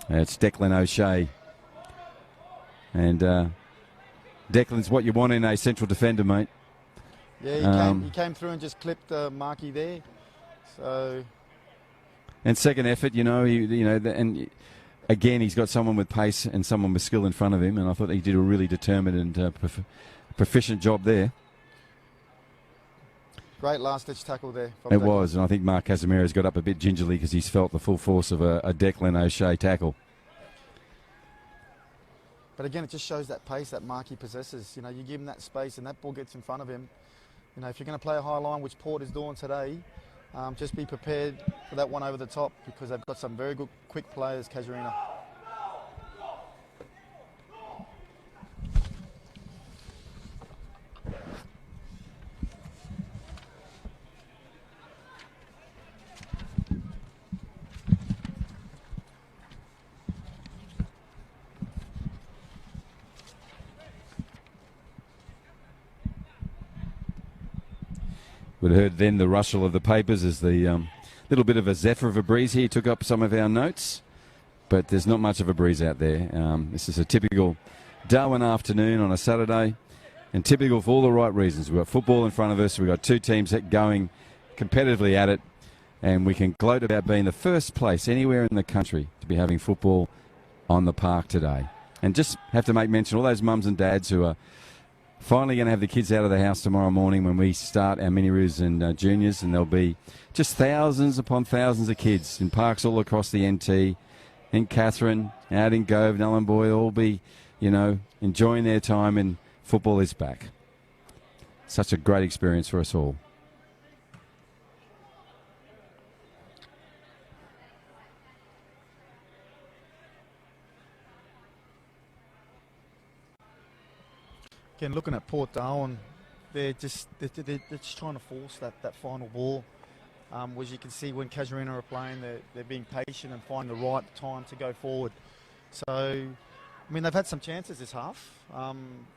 It's Declan O'Shea. And Declan's what you want in a central defender, mate. Yeah, he came through and just clipped Markey there. So. And second effort, and again he's got someone with pace and someone with skill in front of him, and I thought he did a really determined and proficient job there. Great last-ditch tackle there. It was, and I think Mark Casemiro's got up a bit gingerly because he's felt the full force of a Declan O'Shea tackle. But again, it just shows that pace that Markey possesses. You give him that space and that ball gets in front of him. If you're going to play a high line, which Port is doing today, just be prepared for that one over the top because they've got some very good, quick players, Casuarina. We'd heard then the rustle of the papers as the little bit of a zephyr of a breeze here took up some of our notes, but there's not much of a breeze out there. This is a typical Darwin afternoon on a Saturday, and typical for all the right reasons. We've got football in front of us, we've got two teams going competitively at it, and we can gloat about being the first place anywhere in the country to be having football on the park today. And just have to make mention all those mums and dads who are finally going to have the kids out of the house tomorrow morning when we start our mini-roos and juniors, and there'll be just thousands upon thousands of kids in parks all across the NT, in Catherine, out in Gove, Nhulunbuy, all be, enjoying their time, and football is back. Such a great experience for us all. Again, looking at Port Darwin, they're just trying to force that final ball. As you can see, when Casuarina are playing, they're being patient and finding the right time to go forward. So, I mean, they've had some chances this half.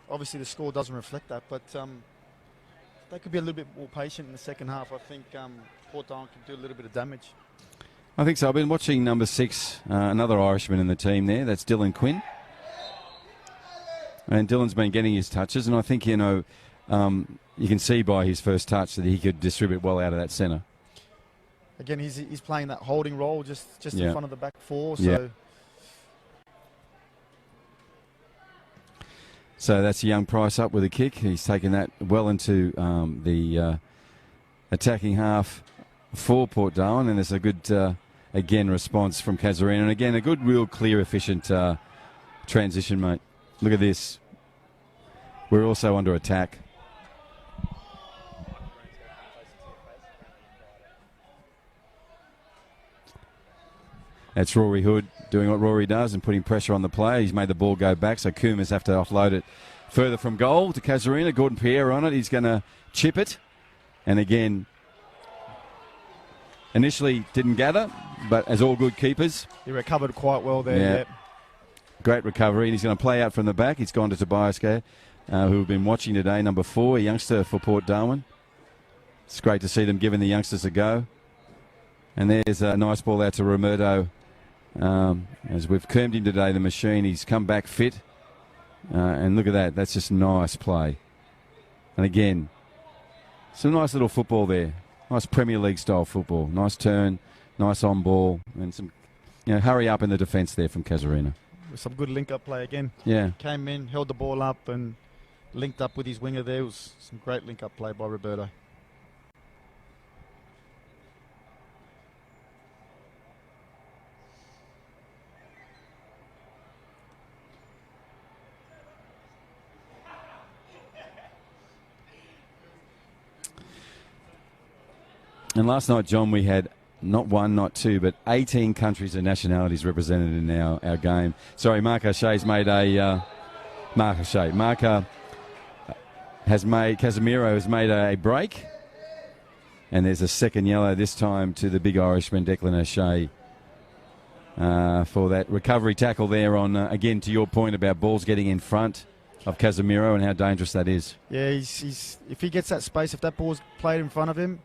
Obviously, the score doesn't reflect that, but they could be a little bit more patient in the second half. I think Port Darwin can do a little bit of damage. I think so. I've been watching number 6, another Irishman in the team there. That's Dylan Quinn. And Dylan's been getting his touches, and I think, you can see by his first touch that he could distribute well out of that centre. Again, he's playing that holding role just Yeah. in front of the back four. So. Yeah. So that's a young Price up with a kick. He's taken that well into the attacking half for Port Darwin, and there's a good, again, response from Casuarina. And again, a good, real clear, efficient transition, mate. Look at this. We're also under attack. That's Rory Hood doing what Rory does and putting pressure on the player. He's made the ball go back, so Coombs have to offload it further from goal to Casuarina. Gordon Pierre on it. He's going to chip it. And again, initially didn't gather, but as all good keepers. He recovered quite well there. Yeah. Yep. Great recovery. And he's going to play out from the back. He's gone to Tobias Gay, who we've been watching today, number 4, a youngster for Port Darwin. It's great to see them giving the youngsters a go. And there's a nice ball out to Romerto. As we've combed him today, the machine, he's come back fit. And look at that. That's just nice play. And again, some nice little football there. Nice Premier League style football. Nice turn, nice on ball, and some hurry up in the defence there from Casuarina. With some good link-up play again. Yeah. Came in, held the ball up and linked up with his winger there. It was some great link-up play by Roberto. And last night, John, we had not 1, not 2, but 18 countries and nationalities represented in our game. Sorry, Mark O'Shea's made a... Mark O'Shea. Casemiro has made a break. And there's a second yellow this time to the big Irishman, Declan O'Shea, for that recovery tackle there on, again, to your point about balls getting in front of Casemiro and how dangerous that is. Yeah, he's if he gets that space, if that ball's played in front of him...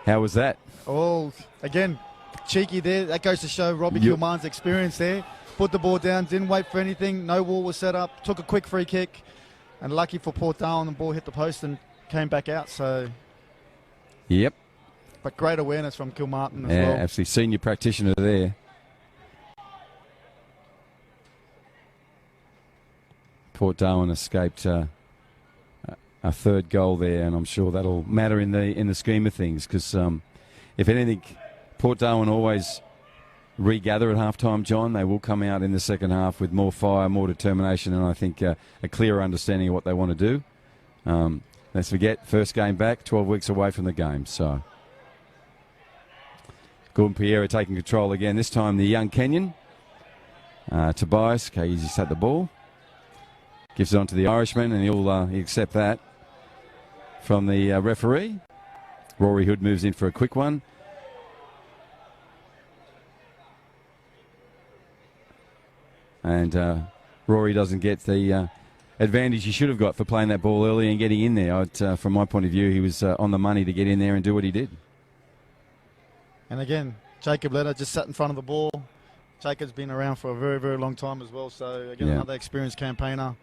How was that? Oh, again, cheeky there. That goes to show Robbie Kilmartin's experience there. Put the ball down, didn't wait for anything. No wall was set up. Took a quick free kick. And lucky for Port Darwin, the ball hit the post and came back out. So, yep. But great awareness from Kilmartin as well. Yeah, absolutely. Senior practitioner there. Port Darwin escaped a third goal there, and I'm sure that'll matter in the scheme of things, because if anything, Port Darwin always regather at half-time, John. They will come out in the second half with more fire, more determination, and I think a clearer understanding of what they want to do. Let's forget, first game back, 12 weeks away from the game. So Gordon Pierre taking control again, this time the young Kenyan. Tobias, okay, he's just had the ball. Gives it on to the Irishman, and he'll accept that from the referee. Rory Hood moves in for a quick one. And Rory doesn't get the advantage he should have got for playing that ball early and getting in there. From my point of view, he was on the money to get in there and do what he did. And again, Jacob Letter just sat in front of the ball. Jacob's been around for a very, very long time as well. So, again, another experienced campaigner.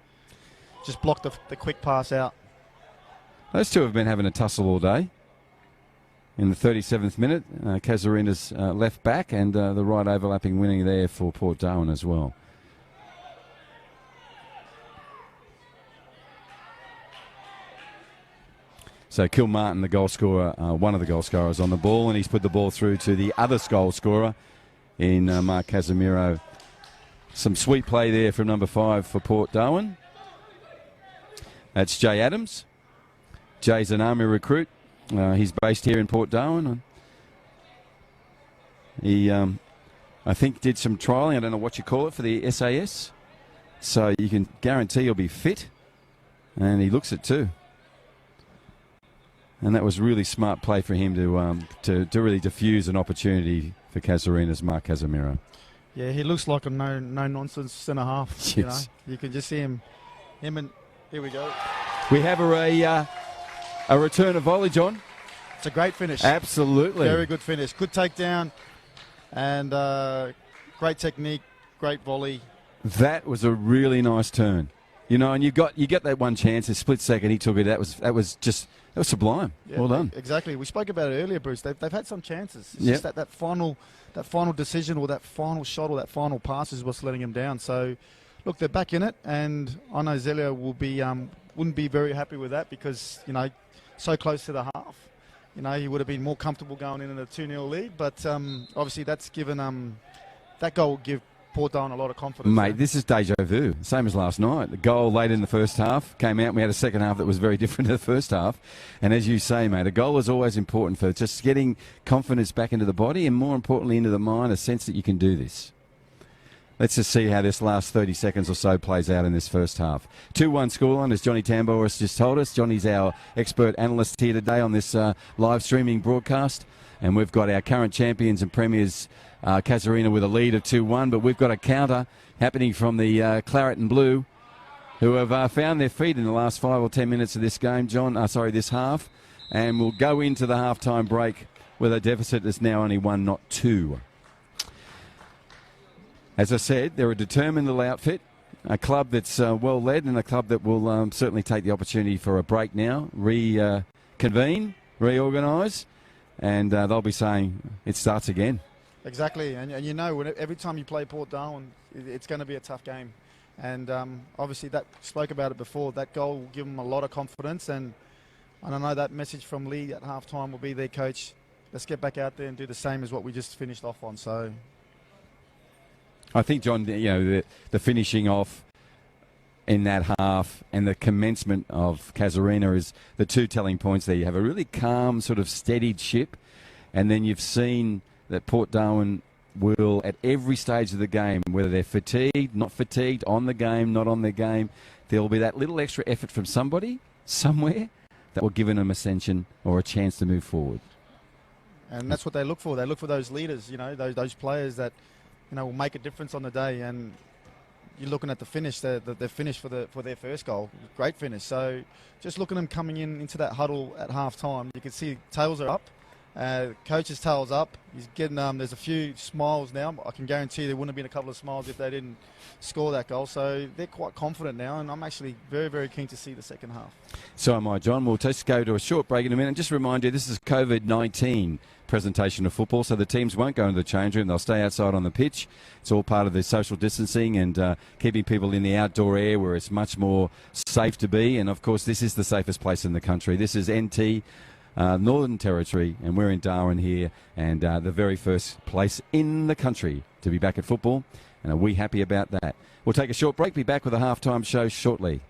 Just blocked the quick pass out. Those two have been having a tussle all day. In the 37th minute, Casuarina's left back and the right overlapping winning there for Port Darwin as well. So Kilmartin, the goal scorer, one of the goal scorers on the ball, and he's put the ball through to the other goal scorer in Mark Casemiro. Some sweet play there from number 5 for Port Darwin. That's Jay Adams. Jay's an Army recruit. He's based here in Port Darwin. He, I think, did some trialling. I don't know what you call it for the SAS. So you can guarantee he'll be fit. And he looks it too. And that was really smart play for him to really diffuse an opportunity for Casuarina's Mark Casemiro. Yeah, he looks like a no-nonsense centre-half. Yes. You know, you can just see him and here we go. We have a return of volley, John. It's a great finish. Absolutely. Very good finish. Good takedown and great technique, great volley. That was a really nice turn. You know, and you get that one chance, a split second he took it. That was sublime. Yeah, well done. Exactly. We spoke about it earlier, Bruce. They've had some chances. It's Yep. just that final decision or that final shot or that final pass is what's letting them down. So, look, they're back in it, and I know Zelio wouldn't be very happy with that because, you know, so close to the half. You know, he would have been more comfortable going in a 2-0 lead, but obviously that's given that goal will give Port Darwin a lot of confidence. Mate, this is deja vu. Same as last night. The goal late in the first half came out and we had a second half that was very different to the first half. And as you say, mate, a goal is always important for just getting confidence back into the body and, more importantly, into the mind, a sense that you can do this. Let's just see how this last 30 seconds or so plays out in this first half. 2-1 scoreline, as Johnny Tambor has just told us. Johnny's our expert analyst here today on this live streaming broadcast. And we've got our current champions and premiers, Casuarina, with a lead of 2-1. But we've got a counter happening from the Claret and Blue, who have found their feet in the last 5 or 10 minutes of this game, this half. And we'll go into the halftime break with a deficit that's now only 1, not 2. As I said, they're a determined little outfit, a club that's well led, and a club that will certainly take the opportunity for a break now, reconvene, reorganise, and they'll be saying it starts again. Exactly, and you know, every time you play Port Darwin, it's going to be a tough game. And obviously, that spoke about it before, that goal will give them a lot of confidence. And I know that message from Lee at halftime will be their coach, let's get back out there and do the same as what we just finished off on. So I think, John, you know, the finishing off in that half and the commencement of Casuarina is the two telling points there. You have a really calm, sort of steadied ship, and then you've seen that Port Darwin will, at every stage of the game, whether they're fatigued, not fatigued, on the game, not on the game, there will be that little extra effort from somebody, somewhere, that will give them ascension or a chance to move forward. And that's what they look for. They look for those leaders, you know, those players that, you know, will make a difference on the day. And you're looking at the finish, the finish for their first goal. Great finish. So just looking at them coming into that huddle at half time, you can see tails are up. Coach's tail's up. He's getting there's a few smiles now. I can guarantee there wouldn't have been a couple of smiles if they didn't score that goal. So they're quite confident now, and I'm actually very, very keen to see the second half. So am I, John. We'll just go to a short break in a minute. And just remind you, this is COVID-19 presentation of football, so the teams won't go into the change room. They'll stay outside on the pitch. It's all part of the social distancing and keeping people in the outdoor air where it's much more safe to be. And, of course, this is the safest place in the country. This is NT, Northern Territory, and we're in Darwin here, and the very first place in the country to be back at football. And are we happy about that? We'll take a short break, be back with a halftime show shortly.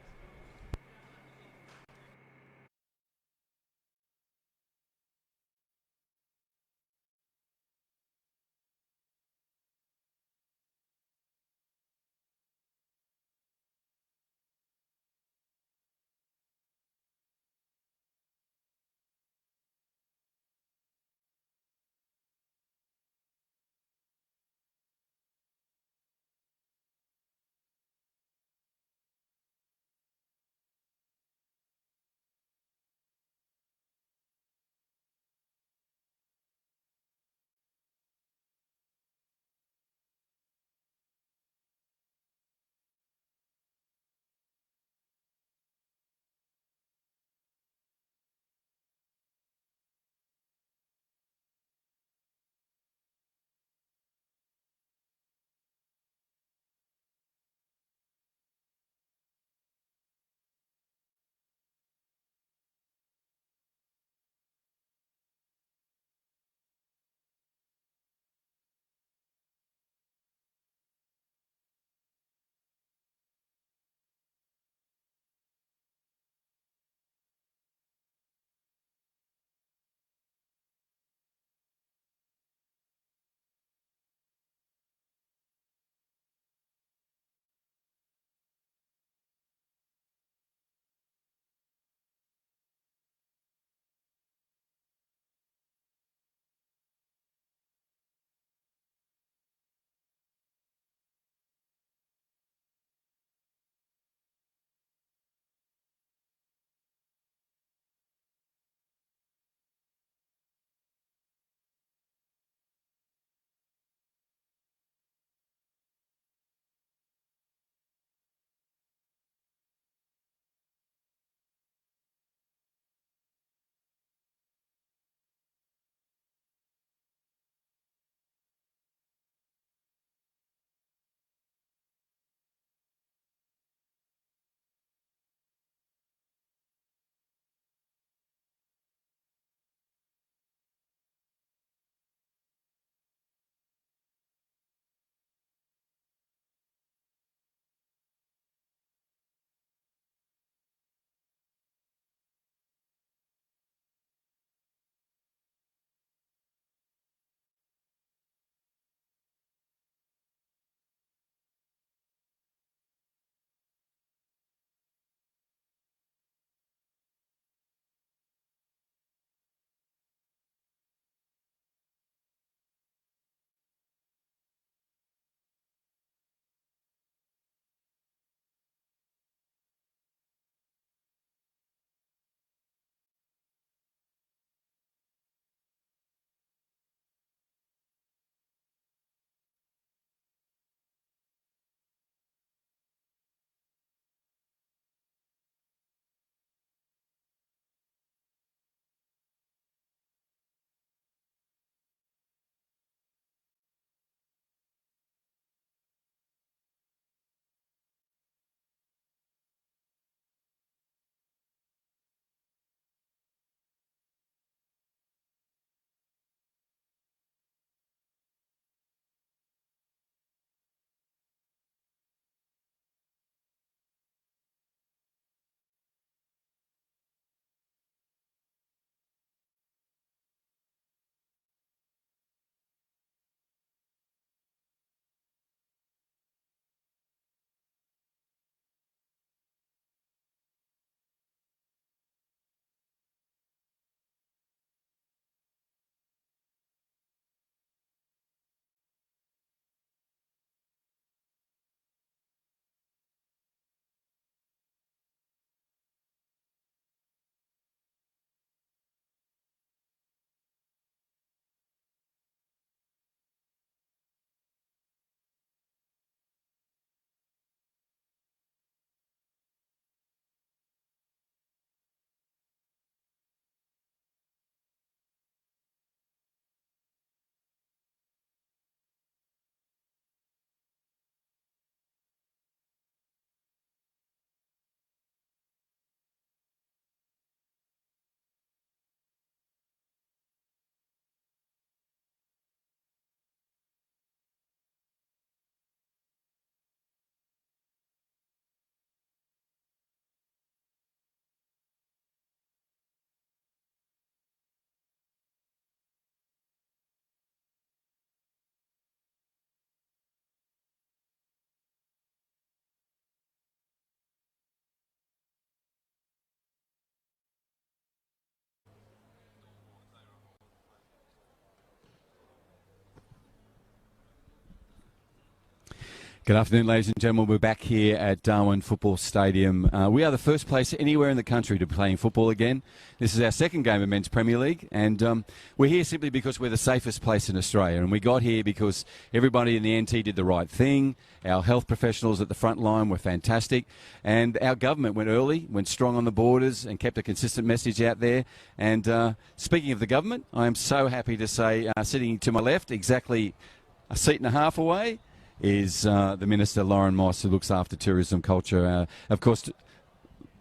Good afternoon, ladies and gentlemen. We're back here at Darwin Football Stadium. We are the first place anywhere in the country to be playing football again. This is our second game of Men's Premier League, and we're here simply because we're the safest place in Australia. And we got here because everybody in the NT did the right thing. Our health professionals at the front line were fantastic, and our government went early, went strong on the borders, and kept a consistent message out there. And speaking of the government, I am so happy to say, sitting to my left, exactly a seat and a half away, is the Minister, Lauren Moss, who looks after tourism, culture. Of course,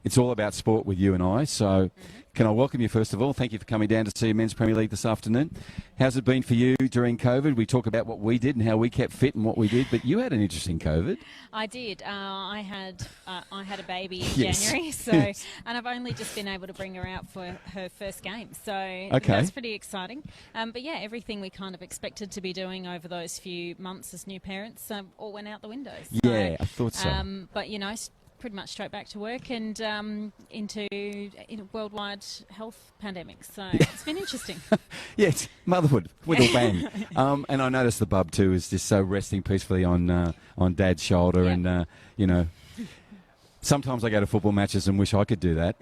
it's all about sport with you and I. So can I welcome you, first of all? Thank you for coming down to see Men's Premier League this afternoon. How's it been for you during COVID? We talk about what we did and how we kept fit and what we did, but you had an interesting COVID. I did. I had a baby in Yes. January, so Yes. and I've only just been able to bring her out for her first game, so Okay. that's pretty exciting. But yeah, everything we kind of expected to be doing over those few months as new parents all went out the window. So, Yeah, I thought so. But pretty much straight back to work and into worldwide health pandemics. So it's been interesting. Yeah, it's motherhood with a bang. And I noticed the bub too is just so resting peacefully on Dad's shoulder, Yep. and sometimes I go to football matches and wish I could do that.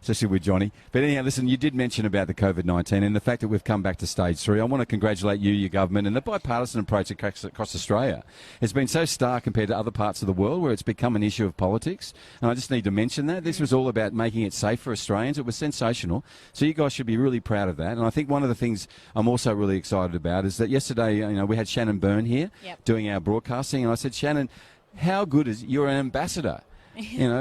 Especially with Johnny. But anyhow, listen, you did mention about the COVID-19 and the fact that we've come back to stage 3. I want to congratulate you, your government, and the bipartisan approach across Australia. It's been so stark compared to other parts of the world where it's become an issue of politics. And I just need to mention that. This was all about making it safe for Australians. It was sensational. So you guys should be really proud of that. And I think one of the things I'm also really excited about is that yesterday, we had Shannon Byrne here doing our broadcasting. And I said, Shannon, how good is you're an ambassador?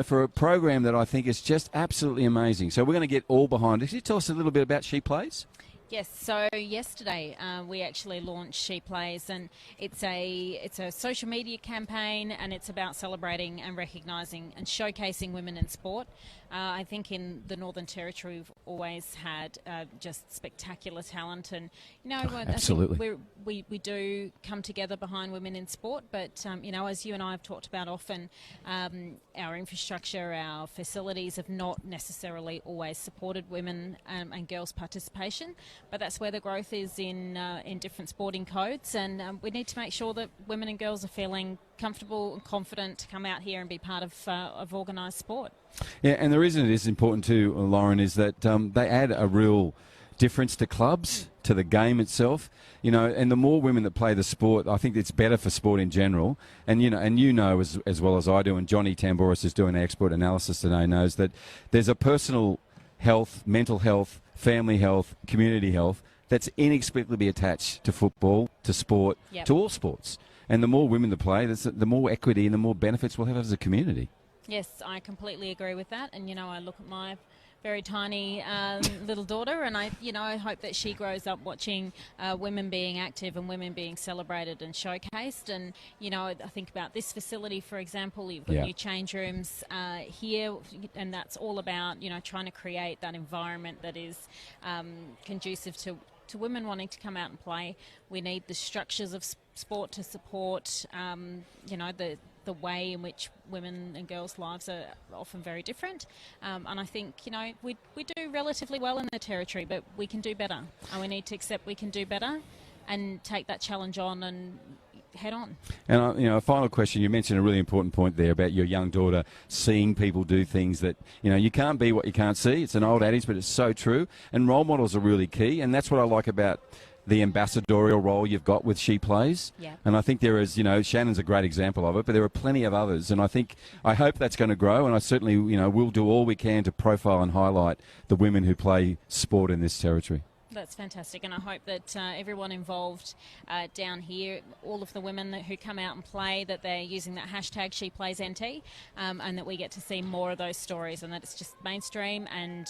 For a program that I think is just absolutely amazing. So we're going to get all behind it. Can you tell us a little bit about She Plays? Yes, so yesterday we actually launched She Plays, and it's a social media campaign, and it's about celebrating and recognising and showcasing women in sport. I think in the Northern Territory we've always had just spectacular talent, and absolutely. I think we do come together behind women in sport, but as you and I have talked about often, our infrastructure, our facilities have not necessarily always supported women and girls' participation. But that's where the growth is in different sporting codes, and we need to make sure that women and girls are feeling comfortable and confident to come out here and be part of organised sport. Yeah, and the reason it is important too, Lauren, is that they add a real difference to clubs, to the game itself, and the more women that play the sport, I think it's better for sport in general. And as well as I do, and Johnny Tambouris is doing expert analysis today, knows that there's a personal health, mental health, family health, community health that's inexplicably attached to football, to sport, to all sports. And the more women that play, the more equity and the more benefits we'll have as a community. Yes, I completely agree with that. And, I look at my very tiny little daughter, and I hope that she grows up watching women being active and women being celebrated and showcased. And I think about this facility, for example. You've got new change rooms here, and that's all about trying to create that environment that is conducive to women wanting to come out and play. We need the structures of sport to support the way in which women and girls' lives are often very different. And I think, we do relatively well in the Territory, but we can do better. And we need to accept we can do better and take that challenge on and head on. And, a final question. You mentioned a really important point there about your young daughter seeing people do things that, you can't be what you can't see. It's an old adage, but it's so true. And role models are really key. And that's what I like about the ambassadorial role you've got with She Plays. Yeah. And I think there is, Shannon's a great example of it, but there are plenty of others. And I hope that's going to grow. And I certainly, we'll do all we can to profile and highlight the women who play sport in this territory. That's fantastic, and I hope that everyone involved down here, all of the women who come out and play, that they're using that hashtag ShePlaysNT, and that we get to see more of those stories, and that it's just mainstream, and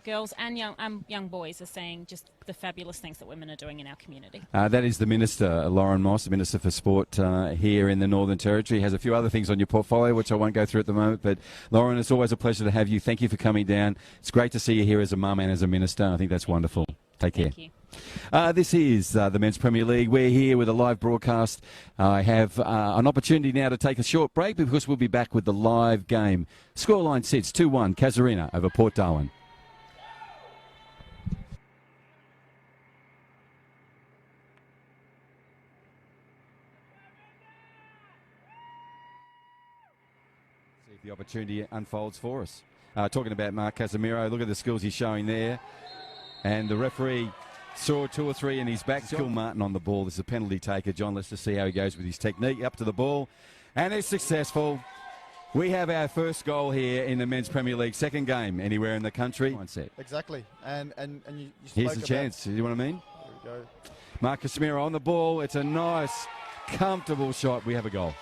girls and young boys are seeing just the fabulous things that women are doing in our community. That is the Minister, Lauren Moss, the Minister for Sport here in the Northern Territory. Has a few other things on your portfolio, which I won't go through at the moment. But Lauren, it's always a pleasure to have you. Thank you for coming down. It's great to see you here as a mum and as a minister. I think that's wonderful. Take care. Thank you. This is the Men's Premier League. We're here with a live broadcast. I have an opportunity now to take a short break because we'll be back with the live game. Scoreline sits 2-1 Casuarina over Port Darwin. See if the opportunity unfolds for us. Talking about Mark Casemiro, look at the skills he's showing there. And the referee saw 2 or 3 in his back. Kill Martin on the ball. This is a penalty taker. John, let's just see how he goes with his technique. Up to the ball. And it's successful. We have our first goal here in the Men's Premier League, second game anywhere in the country. One set. Exactly. And you Here's the chance. You know what I mean? There we go. Mark Casemiro on the ball. It's a nice, comfortable shot. We have a goal.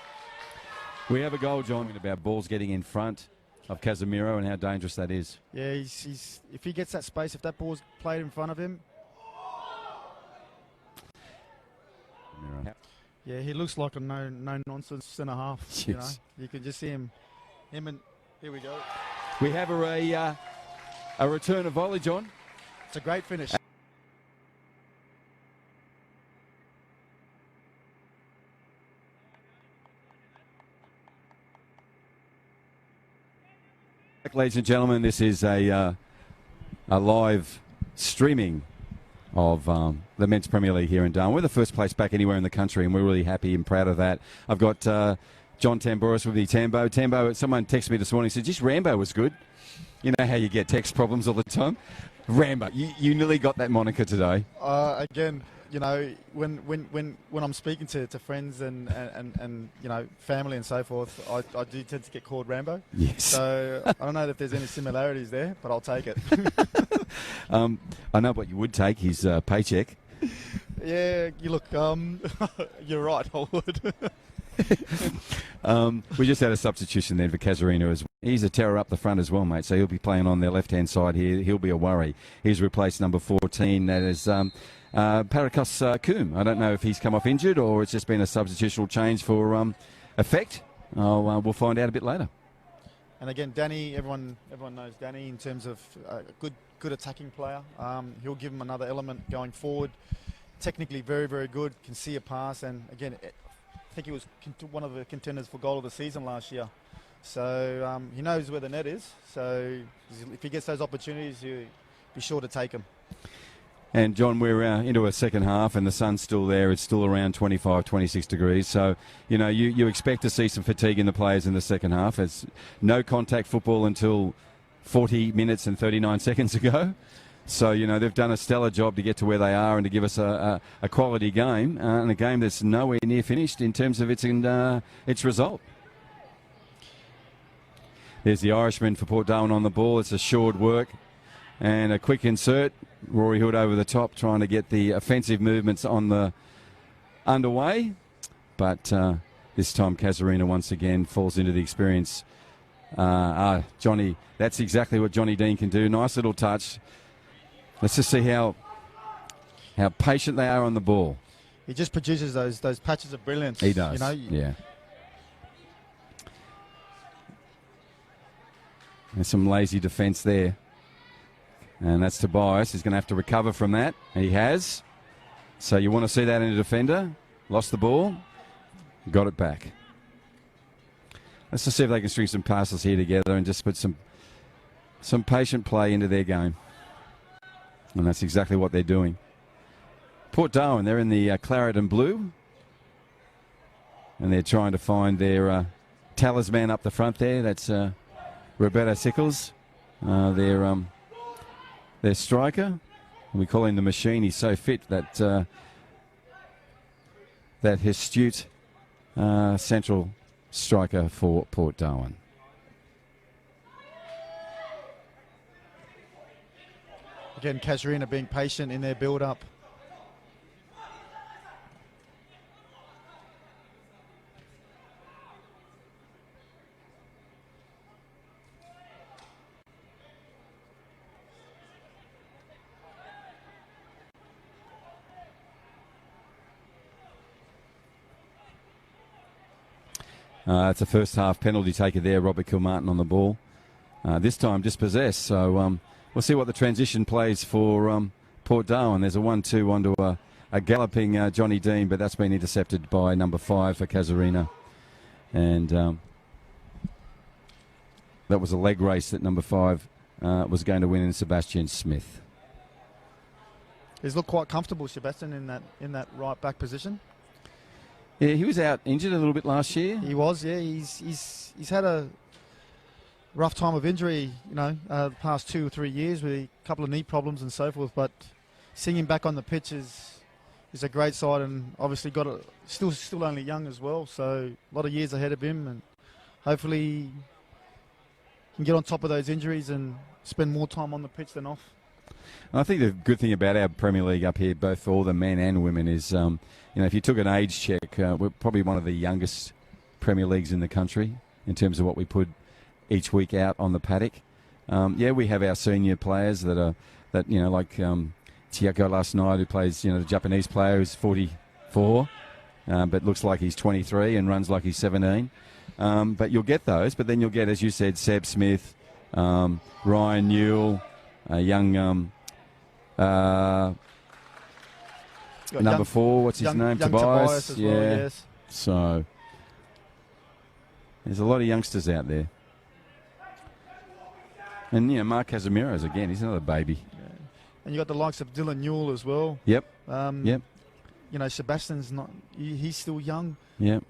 We have a goal, John. About balls getting in front of Casemiro and how dangerous that is. Yeah, he's if he gets that space, if that ball's played in front of him. Yeah, he looks like a no-nonsense centre-half. You know, you can just see him and here we go. We have a return of volley, John. It's a great finish. Ladies and gentlemen, this is a live streaming of the Men's Premier League here in Darwin. We're the first place back anywhere in the country, and we're really happy and proud of that. I've got John Tambouris with me, Tambo. Tambo, someone texted me this morning and said, just Rambo was good. You know how you get text problems all the time? Rambo, you nearly got that moniker today. Again, you know, when I'm speaking to friends and you know, family and so forth, I do tend to get called Rambo. Yes. So I don't know if there's any similarities there, but I'll take it. I know what you would take, his paycheck. Yeah, you look, you're right, I would. We just had a substitution then for Casuarina as well. He's a terror up the front as well, mate, so he'll be playing on their left-hand side here. He'll be a worry. He's replaced number 14, that is Parakos Coombe. I don't know if he's come off injured or it's just been a substitutional change for effect. We'll find out a bit later. And again, Danny, everyone knows Danny in terms of a good attacking player. He'll give him another element going forward. Technically very, very good, can see a pass, and again, I think he was one of the contenders for goal of the season last year. So he knows where the net is, so if he gets those opportunities, he'll be sure to take them. And John, we're into a second half and the sun's still there. It's still around 25, 26 degrees. So, you know, you expect to see some fatigue in the players in the second half. It's no contact football until 40 minutes and 39 seconds ago. So, you know, they've done a stellar job to get to where they are and to give us a quality game, and a game that's nowhere near finished in terms of its result. There's the Irishman for Port Darwin on the ball. It's assured work and a quick insert. Rory Hood over the top trying to get the offensive movements on the underway. But this time Casuarina once again falls into the experience. Johnny, that's exactly what Johnny Dean can do. Nice little touch. Let's just see how patient they are on the ball. He just produces those patches of brilliance. He does, you know? Yeah. There's some lazy defence there. And that's Tobias. He's going to have to recover from that. And he has. So you want to see that in a defender. Lost the ball. Got it back. Let's just see if they can string some passes here together and just put some patient play into their game. And that's exactly what they're doing. Port Darwin, they're in the claret and blue. And they're trying to find their talisman up the front there. That's Roberto Sickles, their striker. We call him the machine. He's so fit that that astute central striker for Port Darwin. Again, Casuarina being patient in their build-up. It's a first half penalty taker there, Robert Kilmartin on the ball. This time dispossessed, so we'll see what the transition plays for Port Darwin. There's a 1-2 onto a galloping Johnny Dean, but that's been intercepted by number 5 for Casuarina. And that was a leg race that number 5 was going to win in Sebastian Smith. He's looked quite comfortable, Sebastian, in that right back position. Yeah, he was out injured a little bit last year. He was, yeah. He's had a rough time of injury, the past 2 or 3 years with a couple of knee problems and so forth. But seeing him back on the pitch is a great sight, and obviously still only young as well. So a lot of years ahead of him, and hopefully he can get on top of those injuries and spend more time on the pitch than off. I think the good thing about our Premier League up here, both for all the men and women, is if you took an age check, we're probably one of the youngest Premier Leagues in the country in terms of what we put each week out on the paddock. We have our senior players like Chiako last night, who plays, the Japanese player who's 44, but looks like he's 23 and runs like he's 17. But you'll get those, but then you'll get, as you said, Seb Smith, Ryan Newell, a young number 4, what's his name? Tobias as well, yes. So there's a lot of youngsters out there. And, Mark Casimiro's again, he's another baby. Yeah. And you got the likes of Dylan Newell as well. Yep. Yep. Sebastian's not, he's still young. Yep.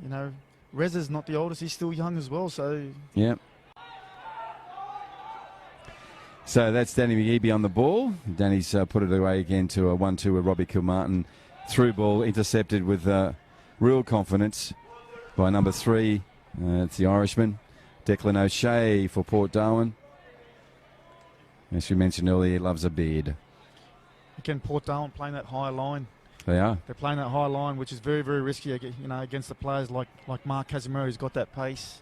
Reza's not the oldest, he's still young as well. So. Yep. So that's Danny McGeeby on the ball. Danny's put it away again to a 1-2 with Robbie Kilmartin. Through ball intercepted with real confidence by number 3. It's the Irishman, Declan O'Shea for Port Darwin. As we mentioned earlier, he loves a beard. Again, Port Darwin playing that high line. They are. They're playing that high line, which is very, very risky, against the players like Mark Casimiro, who's got that pace.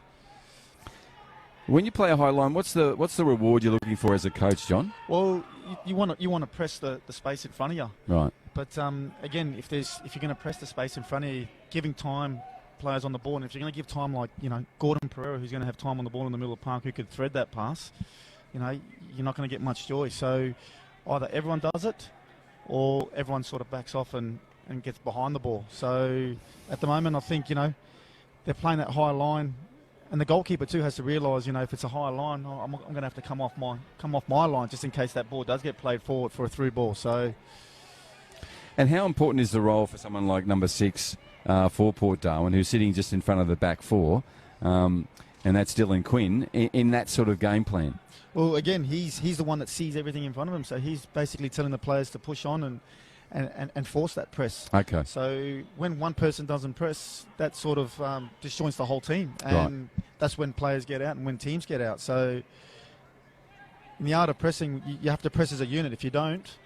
When you play a high line, what's the reward you're looking for as a coach, John? Well, you want to press the space in front of you. Right. But again, if you're going to press the space in front of you, giving time players on the ball, and if you're going to give time like Gordon Pereira, who's going to have time on the ball in the middle of the park, who could thread that pass, you're not going to get much joy. So either everyone does it, or everyone sort of backs off and gets behind the ball. So at the moment, I think they're playing that high line. And the goalkeeper too has to realise, if it's a high line, I'm going to have to come off my line just in case that ball does get played forward for a through ball. So, and how important is the role for someone like number 6 for Port Darwin, who's sitting just in front of the back 4, and that's Dylan Quinn in that sort of game plan? Well, again, he's the one that sees everything in front of him, so he's basically telling the players to push on and force that press. Okay. So when one person doesn't press, that sort of disjoints the whole team. And that's when players get out and when teams get out. So in the art of pressing, you have to press as a unit. If you don't...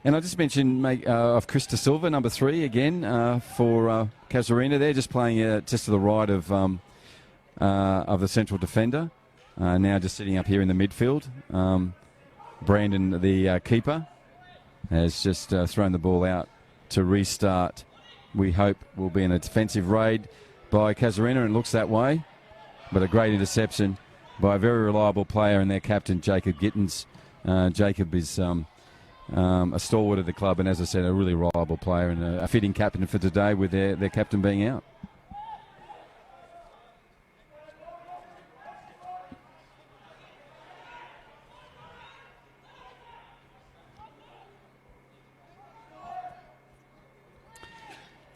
And I just mentioned of Chris De Silva, number 3, again, for Casuarina. They're just playing just to the right of the central defender. Now just sitting up here in the midfield. Brandon, the keeper, has just thrown the ball out to restart. We hope will be in a defensive raid by Casuarina, and it looks that way. But a great interception by a very reliable player and their captain, Jacob Gittins. Jacob is a stalwart of the club, and as I said, a really reliable player and a fitting captain for today with their captain being out.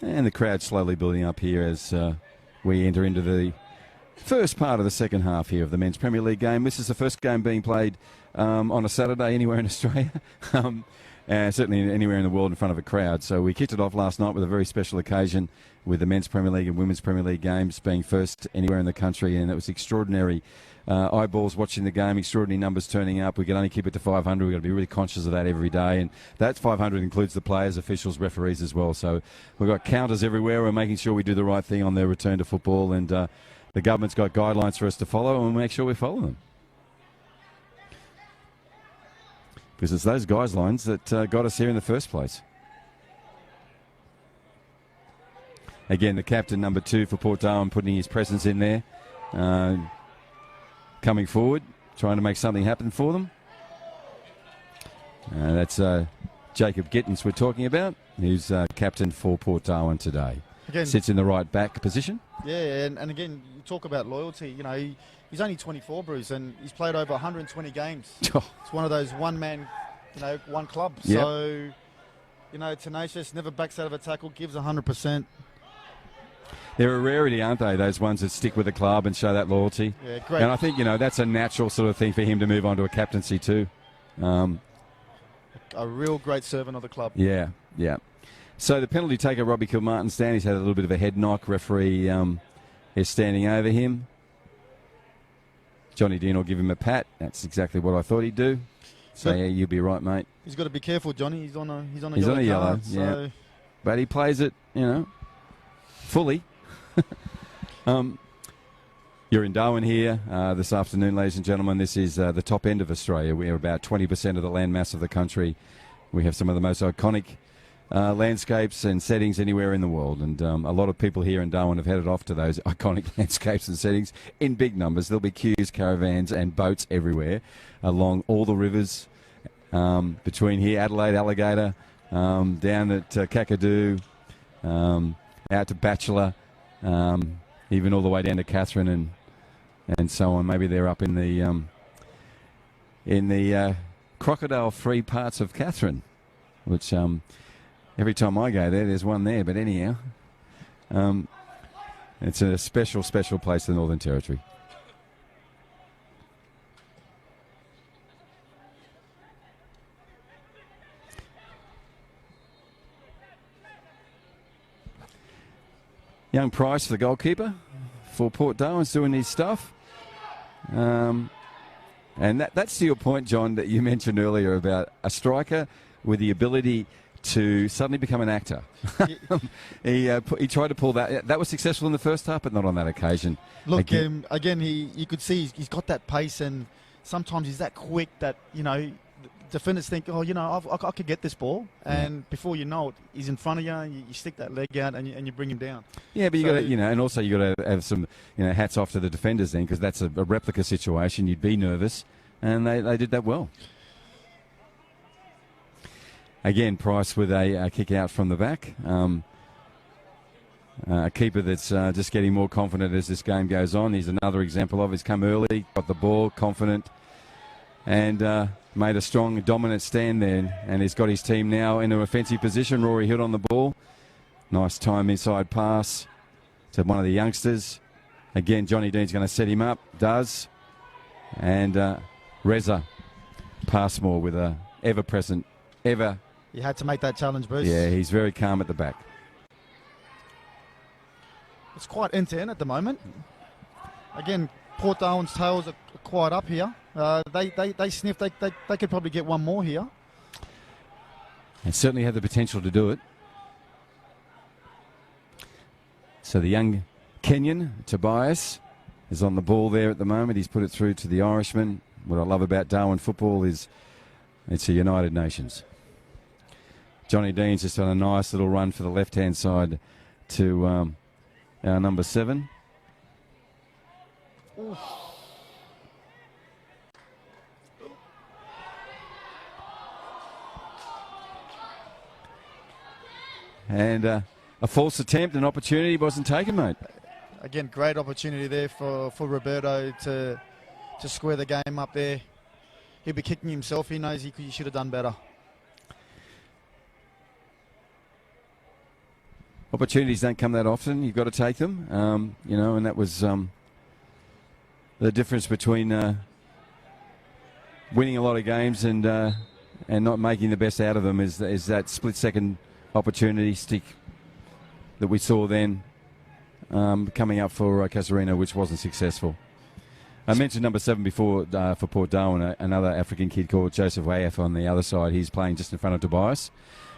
And the crowd slowly building up here as we enter into the first part of the second half here of the Men's Premier League game. This is the first game being played on a Saturday anywhere in Australia, certainly anywhere in the world in front of a crowd. So we kicked it off last night with a very special occasion with the Men's Premier League and Women's Premier League games being first anywhere in the country, and it was extraordinary. Eyeballs watching the game, extraordinary numbers turning up. We can only keep it to 500. We've got to be really conscious of that every day. And that 500 includes the players, officials, referees as well. So we've got counters everywhere. We're making sure we do the right thing on the return to football. And the government's got guidelines for us to follow, and we'll make sure we follow them. Because it's those guidelines that got us here in the first place. Again, the captain, number 2 for Port Darwin, putting his presence in there. Coming forward, trying to make something happen for them. That's Jacob Gittins we're talking about, who's captain for Port Darwin today. Again, sits in the right back position. Yeah, and again, you talk about loyalty. He's only 24, Bruce, and he's played over 120 games. It's one of those one-man, one club. Yep. So, tenacious, never backs out of a tackle, gives 100%. They're a rarity, aren't they, those ones that stick with the club and show that loyalty? Yeah, great. And I think, that's a natural sort of thing for him to move on to a captaincy too. A real great servant of the club. Yeah. So the penalty taker, Robbie Kilmartin's down. He's had a little bit of a head knock. Referee is standing over him. Johnny Dean will give him a pat. That's exactly what I thought he'd do. So, yeah, you'll be right, mate. He's got to be careful, Johnny. He's on a yellow card, yeah. So. But he plays it, fully. You're in Darwin here this afternoon, ladies and gentlemen. This is the top end of Australia. We are about 20% of the landmass of the country. We have some of the most iconic landscapes and settings anywhere in the world. And a lot of people here in Darwin have headed off to those iconic landscapes and settings in big numbers. There'll be queues, caravans and boats everywhere along all the rivers between here, Adelaide, Alligator, down at Kakadu, out to Bachelor, even all the way down to Catherine and so on. Maybe they're up in the crocodile-free parts of Catherine, which every time I go there, there's one there. But anyhow, it's a special, special place in the Northern Territory. Young Price, the goalkeeper for Port Darwin's doing his stuff. And that's to your point, John, that you mentioned earlier about a striker with the ability to suddenly become an actor. He tried to pull that. That was successful in the first half, but not on that occasion. Look, again, you could see he's got that pace, and sometimes he's that quick that, defenders think, I could get this ball, and before you know it, he's in front of you. You stick that leg out, and you bring him down. Yeah, but you got to, and also you got to have some, hats off to the defenders then, because that's a replica situation. You'd be nervous, and they did that well. Again, Price with a kick out from the back. A keeper that's just getting more confident as this game goes on. He's another example of. He's come early, got the ball, confident, and made a strong, dominant stand there, and he's got his team now in an offensive position. Rory Hill on the ball. Nice time inside pass to one of the youngsters. Again, Johnny Dean's going to set him up. Does. And Reza Passmore with a ever-present, You had to make that challenge, Bruce. Yeah, he's very calm at the back. It's quite end-to-end at the moment. Again, Port Darwin's tails are quite up here. They sniff. They could probably get one more here. And certainly had the potential to do it. So the young Kenyan, Tobias, is on the ball there at the moment. He's put it through to the Irishman. What I love about Darwin football is it's a United Nations. Johnny Dean's just done a nice little run for the left-hand side to our number 7. Ooh. And a false attempt, an opportunity wasn't taken, mate. Again, great opportunity there for Roberto to square the game up there. He'll be kicking himself. He knows he should have done better. Opportunities don't come that often. You've got to take them, and that was the difference between winning a lot of games and not making the best out of them is that split-second opportunity stick that we saw then coming up for Casuarina, which wasn't successful. I mentioned number 7 before for Port Darwin, another African kid called Joseph Wayef on the other side. He's playing just in front of Tobias.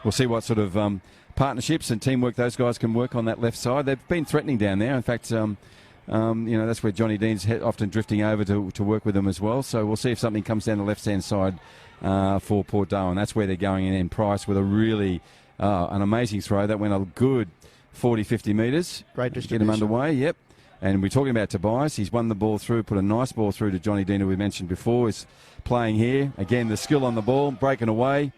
We'll see what sort of partnerships and teamwork those guys can work on that left side. They've been threatening down there. In fact, that's where Johnny Dean's often drifting over to work with them as well. So we'll see if something comes down the left-hand side for Port Darwin. That's where they're going in Price with a really an amazing throw. That went a good 40, 50 metres. Great distribution. Get him underway, yep. And we're talking about Tobias. He's won the ball through, put a nice ball through to Johnny Dean, who we mentioned before. He's playing here. Again, the skill on the ball, breaking away.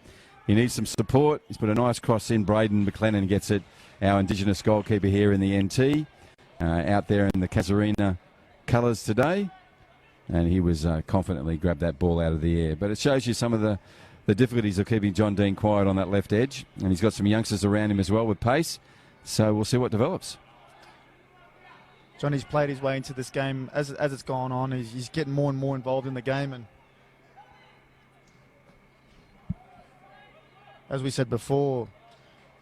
He needs some support. He's put a nice cross in. Braden McLennan gets it. Our Indigenous goalkeeper here in the NT. Out there in the Casuarina colours today. And he was confidently grabbed that ball out of the air. But it shows you some of the difficulties of keeping John Dean quiet on that left edge. And he's got some youngsters around him as well with pace. So we'll see what develops. Johnny's played his way into this game as it's gone on. He's getting more and more involved in the game, and as we said before,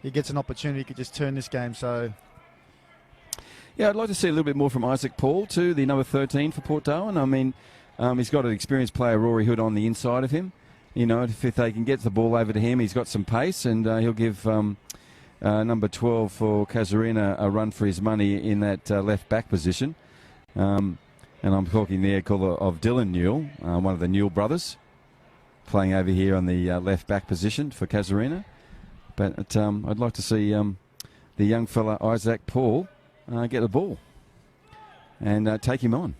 he gets an opportunity, he could just turn this game. So, yeah, I'd like to see a little bit more from Isaac Paul too, the number 13 for Port Darwin. I mean, he's got an experienced player, Rory Hood, on the inside of him. You know, if they can get the ball over to him, he's got some pace, and he'll give number 12 for Casuarina a run for his money in that left back position. And I'm talking there of Dylan Newell, one of the Newell brothers, playing over here on the left back position for Casuarina. But I'd like to see the young fella Isaac Paul get the ball and take him on.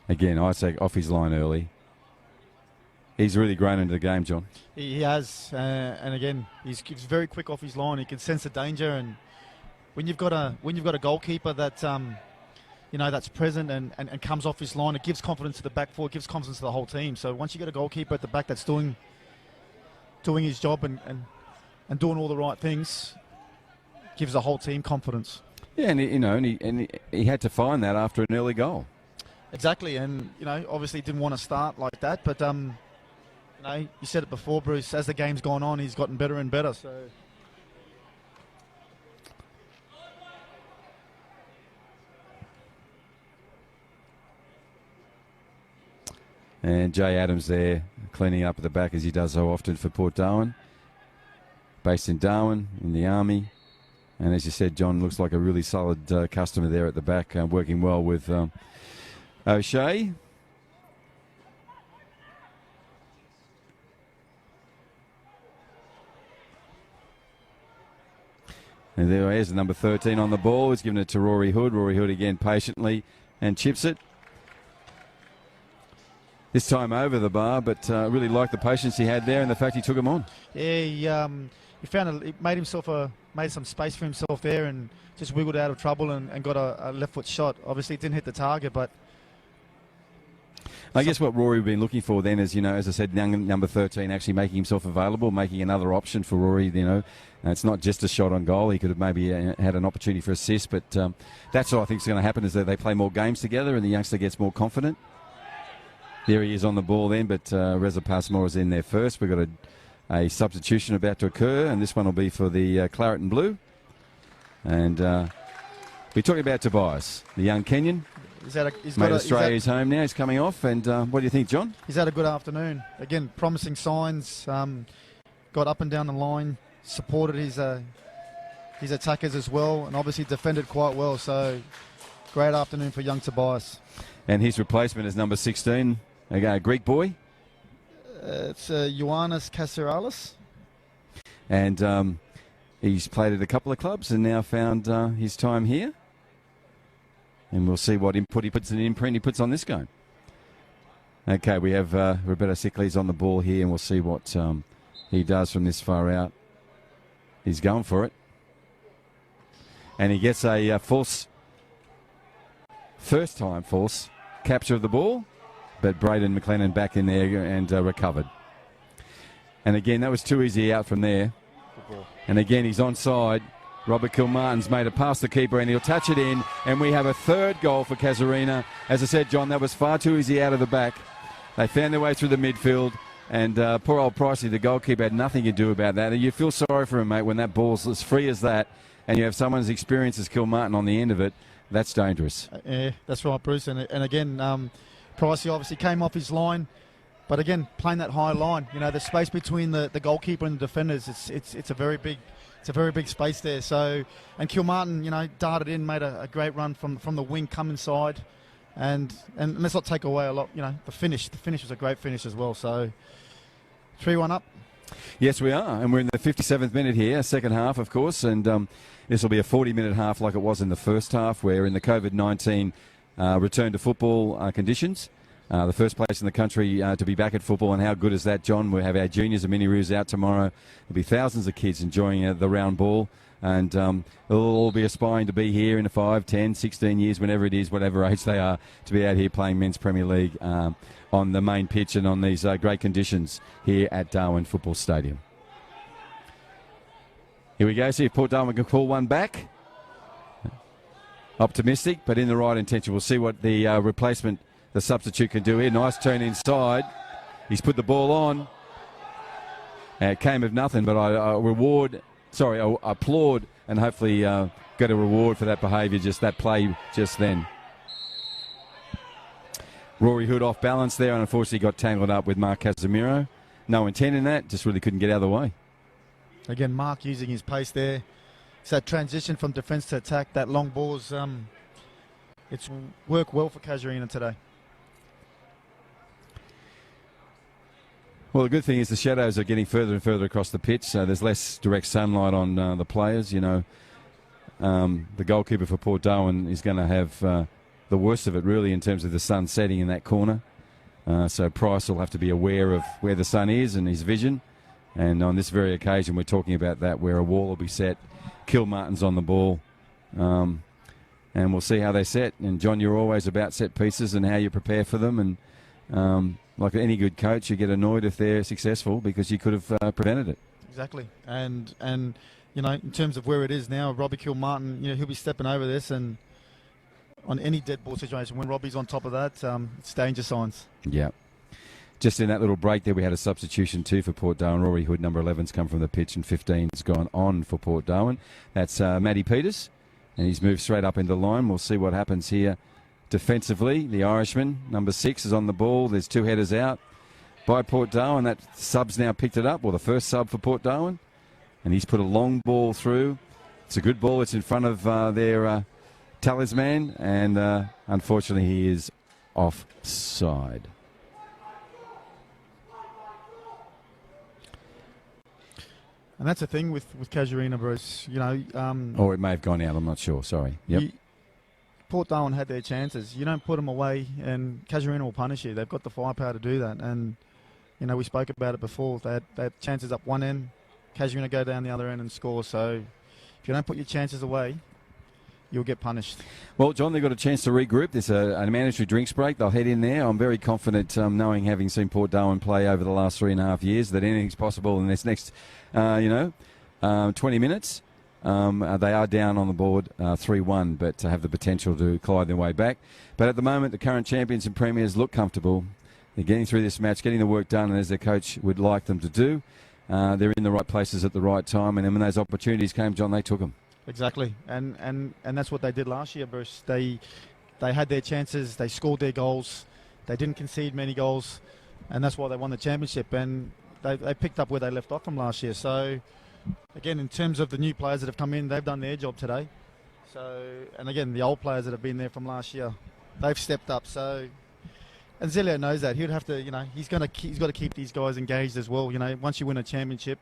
Again, Isaac off his line early. He's really grown into the game, John. he has, and again, he's very quick off his line. He can sense the danger, and when you've got a goalkeeper that that's present and comes off his line, it gives confidence to the back four, it gives confidence to the whole team. So once you get a goalkeeper at the back that's doing his job and doing all the right things, gives the whole team confidence. Yeah, and he had to find that after an early goal. Exactly, and obviously didn't want to start like that, but you said it before, Bruce. As the game's gone on, he's gotten better and better. So. And Jay Adams there cleaning up at the back as he does so often for Port Darwin. Based in Darwin, in the Army. And as you said, John looks like a really solid customer there at the back, working well with O'Shea. And there he is, the number 13 on the ball. He's given it to Rory Hood. Rory Hood again patiently and chips it. This time over the bar, but really liked the patience he had there and the fact he took him on. Yeah, he made some space for himself there and just wiggled out of trouble and got a left foot shot. Obviously, it didn't hit the target, but I guess what Rory would been looking for then is, as I said, young number 13 actually making himself available, making another option for Rory. It's not just a shot on goal. He could have maybe had an opportunity for assist, but that's what I think is going to happen is that they play more games together and the youngster gets more confident. There he is on the ball then, but Reza Passmore is in there first. We've got a substitution about to occur, and this one will be for the Claret and Blue. And we're talking about Tobias, the young Kenyan. He's made Australia's home now. He's coming off. And what do you think, John? He's had a good afternoon. Again, promising signs. Got up and down the line, supported his attackers as well, and obviously defended quite well. So great afternoon for young Tobias. And his replacement is number 16, a Greek boy. It's Ioannis Kasiralis. And he's played at a couple of clubs and now found his time here. And we'll see what imprint he puts on this game. Okay, we have Roberto Sickley's on the ball here, and we'll see what he does from this far out. He's going for it. And he gets a first-time false capture of the ball, but Braden McLennan back in there and recovered. And again, that was too easy out from there. And again, he's onside. Robert Kilmartin's made it past the keeper and he'll touch it in, and we have a third goal for Casuarina. As I said, John, that was far too easy out of the back. They found their way through the midfield, and poor old Pricey, the goalkeeper, had nothing to do about that. And you feel sorry for him, mate, when that ball's as free as that and you have someone as experienced as Kilmartin on the end of it. That's dangerous. Yeah, that's right, Bruce. And again, Pricey obviously came off his line, but again, playing that high line, the space between the goalkeeper and the defenders, it's a very big space there. So, and Kilmartin, darted in, made a great run from the wing, come inside, and let's not take away a lot. The finish was a great finish as well. So, 3-1 up. Yes, we are, and we're in the 57th minute here, second half, of course, and this will be a 40-minute half like it was in the first half, where in the COVID-19 return to football conditions, the first place in the country to be back at football. And how good is that, John? We have our juniors and mini-roos out tomorrow. There'll be thousands of kids enjoying the round ball. And they'll all be aspiring to be here in 5, 10, 16 years, whenever it is, whatever age they are, to be out here playing Men's Premier League on the main pitch and on these great conditions here at Darwin Football Stadium. Here we go, see if Port Darwin can call one back. Optimistic, but in the right intention. We'll see what the replacement, the substitute, can do here. Nice turn inside. He's put the ball on. It came of nothing, but I applaud and hopefully get a reward for that behaviour, just that play just then. Rory Hood off balance there and unfortunately got tangled up with Mark Casemiro. No intent in that, just really couldn't get out of the way. Again, Mark using his pace there. It's that transition from defence to attack, that long balls. It's worked well for Casuarina today. Well, the good thing is the shadows are getting further and further across the pitch, so there's less direct sunlight on the players. You know, the goalkeeper for Port Darwin is going to have the worst of it, really, in terms of the sun setting in that corner. So Price will have to be aware of where the sun is and his vision. And on this very occasion, we're talking about that, where a wall will be set. Kilmartin's on the ball. And we'll see how they set. And, John, you're always about set pieces and how you prepare for them. And like any good coach, you get annoyed if they're successful because you could have prevented it. Exactly. And you know, in terms of where it is now, Robbie Kilmartin, you know, he'll be stepping over this, and on any dead ball situation, when Robbie's on top of that, it's danger signs. Yeah. Just in that little break there, we had a substitution too for Port Darwin. Rory Hood, number 11's come from the pitch, and 15's gone on for Port Darwin. That's Matty Peters, and he's moved straight up into the line. We'll see what happens here defensively. The Irishman, number 6, is on the ball. There's 2 headers out by Port Darwin. That sub's now picked it up, or the first sub for Port Darwin, and he's put a long ball through. It's a good ball. It's in front of their talisman, and unfortunately he is offside. And that's the thing with Casuarina, Bruce. You know, or it may have gone out. I'm not sure. Sorry. Yep. Port Darwin had their chances. You don't put them away, and Casuarina will punish you. They've got the firepower to do that. And you know, we spoke about it before. They had chances up one end. Casuarina go down the other end and score. So if you don't put your chances away, you'll get punished. Well, John, they've got a chance to regroup. There's a mandatory drinks break. They'll head in there. I'm very confident, knowing, having seen Port Darwin play over the last 3.5 years, that anything's possible in this next, 20 minutes. They are down on the board 3-1, but to have the potential to collide their way back. But at the moment, the current champions and premiers look comfortable. They're getting through this match, getting the work done, and as their coach would like them to do. They're in the right places at the right time, and then when those opportunities came, John, they took them. Exactly, and that's what they did last year, Bruce. They had their chances, they scored their goals, they didn't concede many goals, and that's why they won the championship. And they picked up where they left off from last year. So, again, in terms of the new players that have come in, they've done their job today. So, and again, the old players that have been there from last year, they've stepped up. So, and Zelio knows that. He would have to, you know, he's got to keep these guys engaged as well. You know, once you win a championship,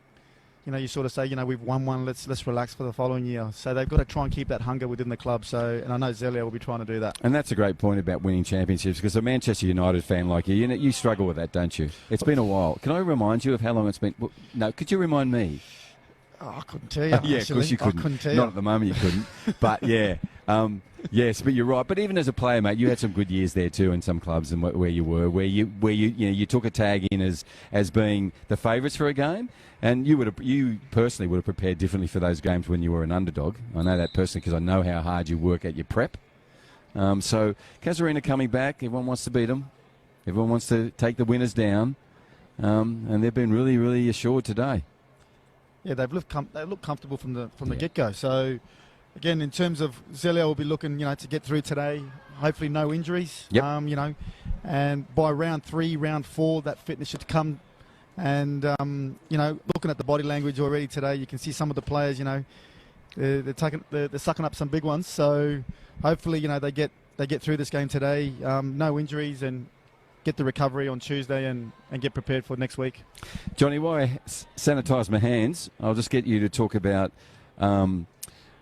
you know, you sort of say, you know, we've won one, let's relax for the following year. So they've got to try and keep that hunger within the club. So, and I know Zelio will be trying to do that. And that's a great point about winning championships, because a Manchester United fan like you struggle with that, don't you? It's been a while. Can I remind you of how long it's been? Well, no, could you remind me? Oh, I couldn't tell you. Yeah, of course you couldn't. I couldn't tell you. Not at the moment, you couldn't. But yeah, yes, but you're right. But even as a player, mate, you had some good years there too in some clubs, and where you took a tag in as being the favourites for a game, and you personally would have prepared differently for those games when you were an underdog. I know that personally because I know how hard you work at your prep. So Casuarina coming back, everyone wants to beat them. Everyone wants to take the winners down, and they've been really, really assured today. Yeah, they look comfortable from the get-go. So, again, in terms of Zelio, will be looking, you know, to get through today. Hopefully, no injuries. Yep. You know, and by round 3, round 4, that fitness should come. And you know, looking at the body language already today, you can see some of the players. You know, they're sucking up some big ones. So, hopefully, you know, they get through this game today. No injuries, and get the recovery on Tuesday and get prepared for next week. Johnny, while I sanitise my hands, I'll just get you to talk about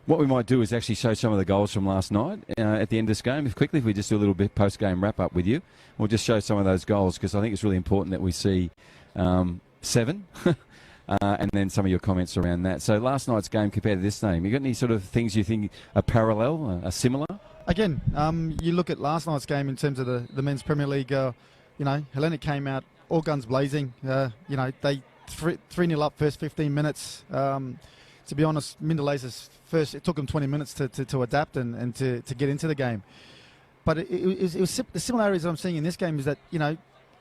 What we might do is actually show some of the goals from last night at the end of this game. If we just do a little bit post-game wrap-up with you, we'll just show some of those goals because I think it's really important that we see 7 and then some of your comments around that. So last night's game compared to this game, you got any sort of things you think are parallel, are similar? Again, you look at last night's game in terms of the Men's Premier League, Hellenic came out all guns blazing. They 3-0 up first 15 minutes. To be honest, Mindelace's first, it took them 20 minutes to adapt and to get into the game. But it was the similarities I'm seeing in this game is that,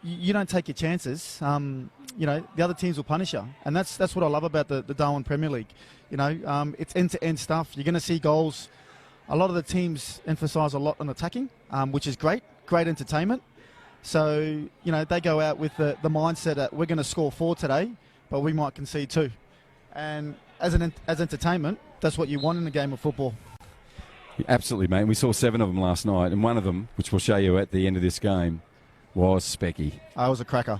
you don't take your chances. The other teams will punish you. And that's what I love about the Darwin Premier League. It's end-to-end stuff. You're going to see goals. A lot of the teams emphasise a lot on attacking, which is great entertainment. So, they go out with the mindset that we're going to score 4 today, but we might concede 2. And as entertainment, that's what you want in a game of football. Absolutely, mate. We saw 7 of them last night, and one of them, which we'll show you at the end of this game, was Specky. I was a cracker.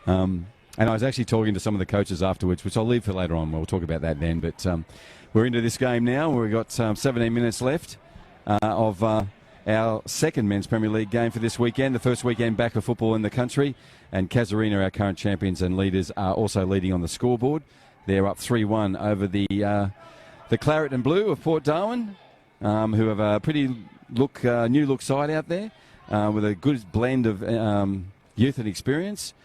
And I was actually talking to some of the coaches afterwards, which I'll leave for later on. We'll talk about that then. But we're into this game now. We've got 17 minutes left of our second Men's Premier League game for this weekend, the first weekend back of football in the country. And Casuarina, our current champions and leaders, are also leading on the scoreboard. They're up 3-1 over the Claret and Blue of Port Darwin, who have a pretty new look side out there with a good blend of youth and experience.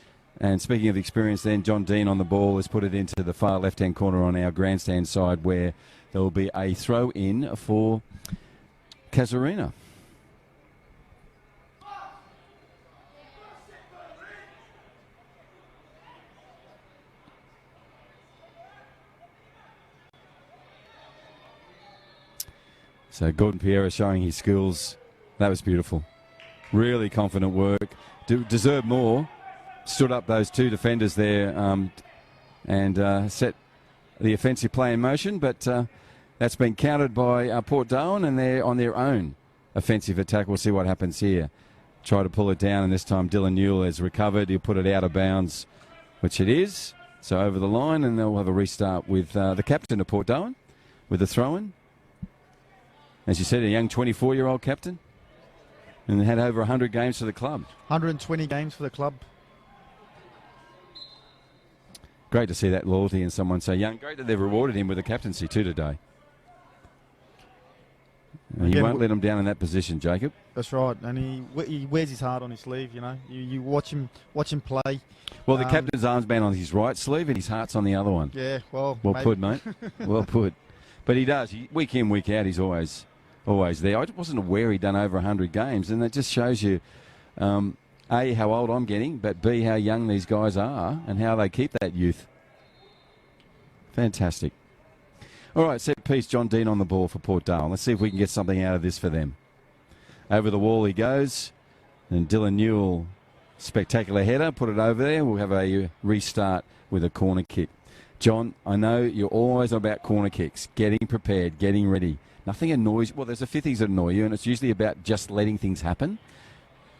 And speaking of experience then, John Dean on the ball has put it into the far left-hand corner on our grandstand side where there will be a throw-in for Casuarina. So Gordon Piera showing his skills. That was beautiful. Really confident work. Deserved more. Stood up those 2 defenders there and set the offensive play in motion. But that's been countered by Port Darwin, and they're on their own offensive attack. We'll see what happens here. Try to pull it down, and this time Dylan Newell has recovered. He'll put it out of bounds, which it is. So over the line, and they'll have a restart with the captain of Port Darwin with the throw-in. As you said, a young 24-year-old captain, and had over 100 games for the club. 120 games for the club. Great to see that loyalty in someone so young. Great that they've rewarded him with a captaincy too today. You won't let him down in that position, Jacob. That's right, and he wears his heart on his sleeve. You watch him play. Well, the captain's armband on his right sleeve, and his heart's on the other one. Yeah, well maybe. Put, mate. Well put. But he does. Week in, week out, he's always there. I wasn't aware he'd done over 100 games, and that just shows you, A, how old I'm getting, but B, how young these guys are and how they keep that youth. Fantastic. All right, set piece, John Dean on the ball for Port Darwin. Let's see if we can get something out of this for them. Over the wall he goes, and Dylan Newell, spectacular header, put it over there. We'll have a restart with a corner kick. John, I know you're always about corner kicks, getting prepared, getting ready. Nothing annoys you. Well, there's a few things that annoy you, and it's usually about just letting things happen.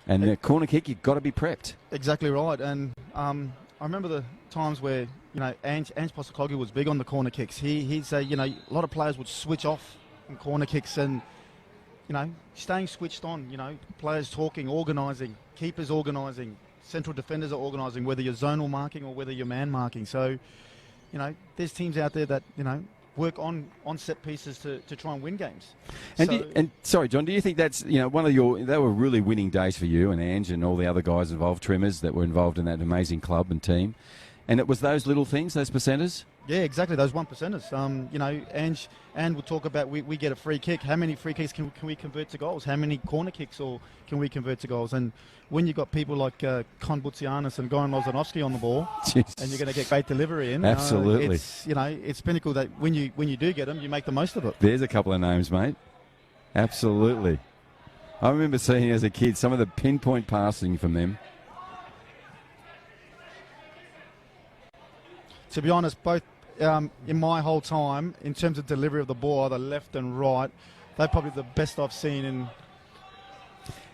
And the corner kick, you've got to be prepped. Exactly right. And I remember the times where, Ange Postecoglou was big on the corner kicks. He'd say, a lot of players would switch off in corner kicks and, staying switched on, players talking, organising, keepers organising, central defenders are organising, whether you're zonal marking or whether you're man marking. So, there's teams out there that, work on set pieces to try and win games. And sorry, John, do you think that's, they were really winning days for you and Ange and all the other guys involved, Trimmers, that were involved in that amazing club and team? And it was those little things, those percenters? Yeah, exactly, those 1%ers. Ange will talk about we get a free kick. How many free kicks can we convert to goals? How many corner kicks can we convert to goals? And when you've got people like Con Butsianis and Goran Lozanovsky on the ball, Jesus, and you're going to get great delivery in, absolutely, it's pinnacle that when you do get them, you make the most of it. There's a couple of names, mate. Absolutely. I remember seeing as a kid some of the pinpoint passing from them. To be honest, both in my whole time, in terms of delivery of the ball, either left and right, they're probably the best I've seen in.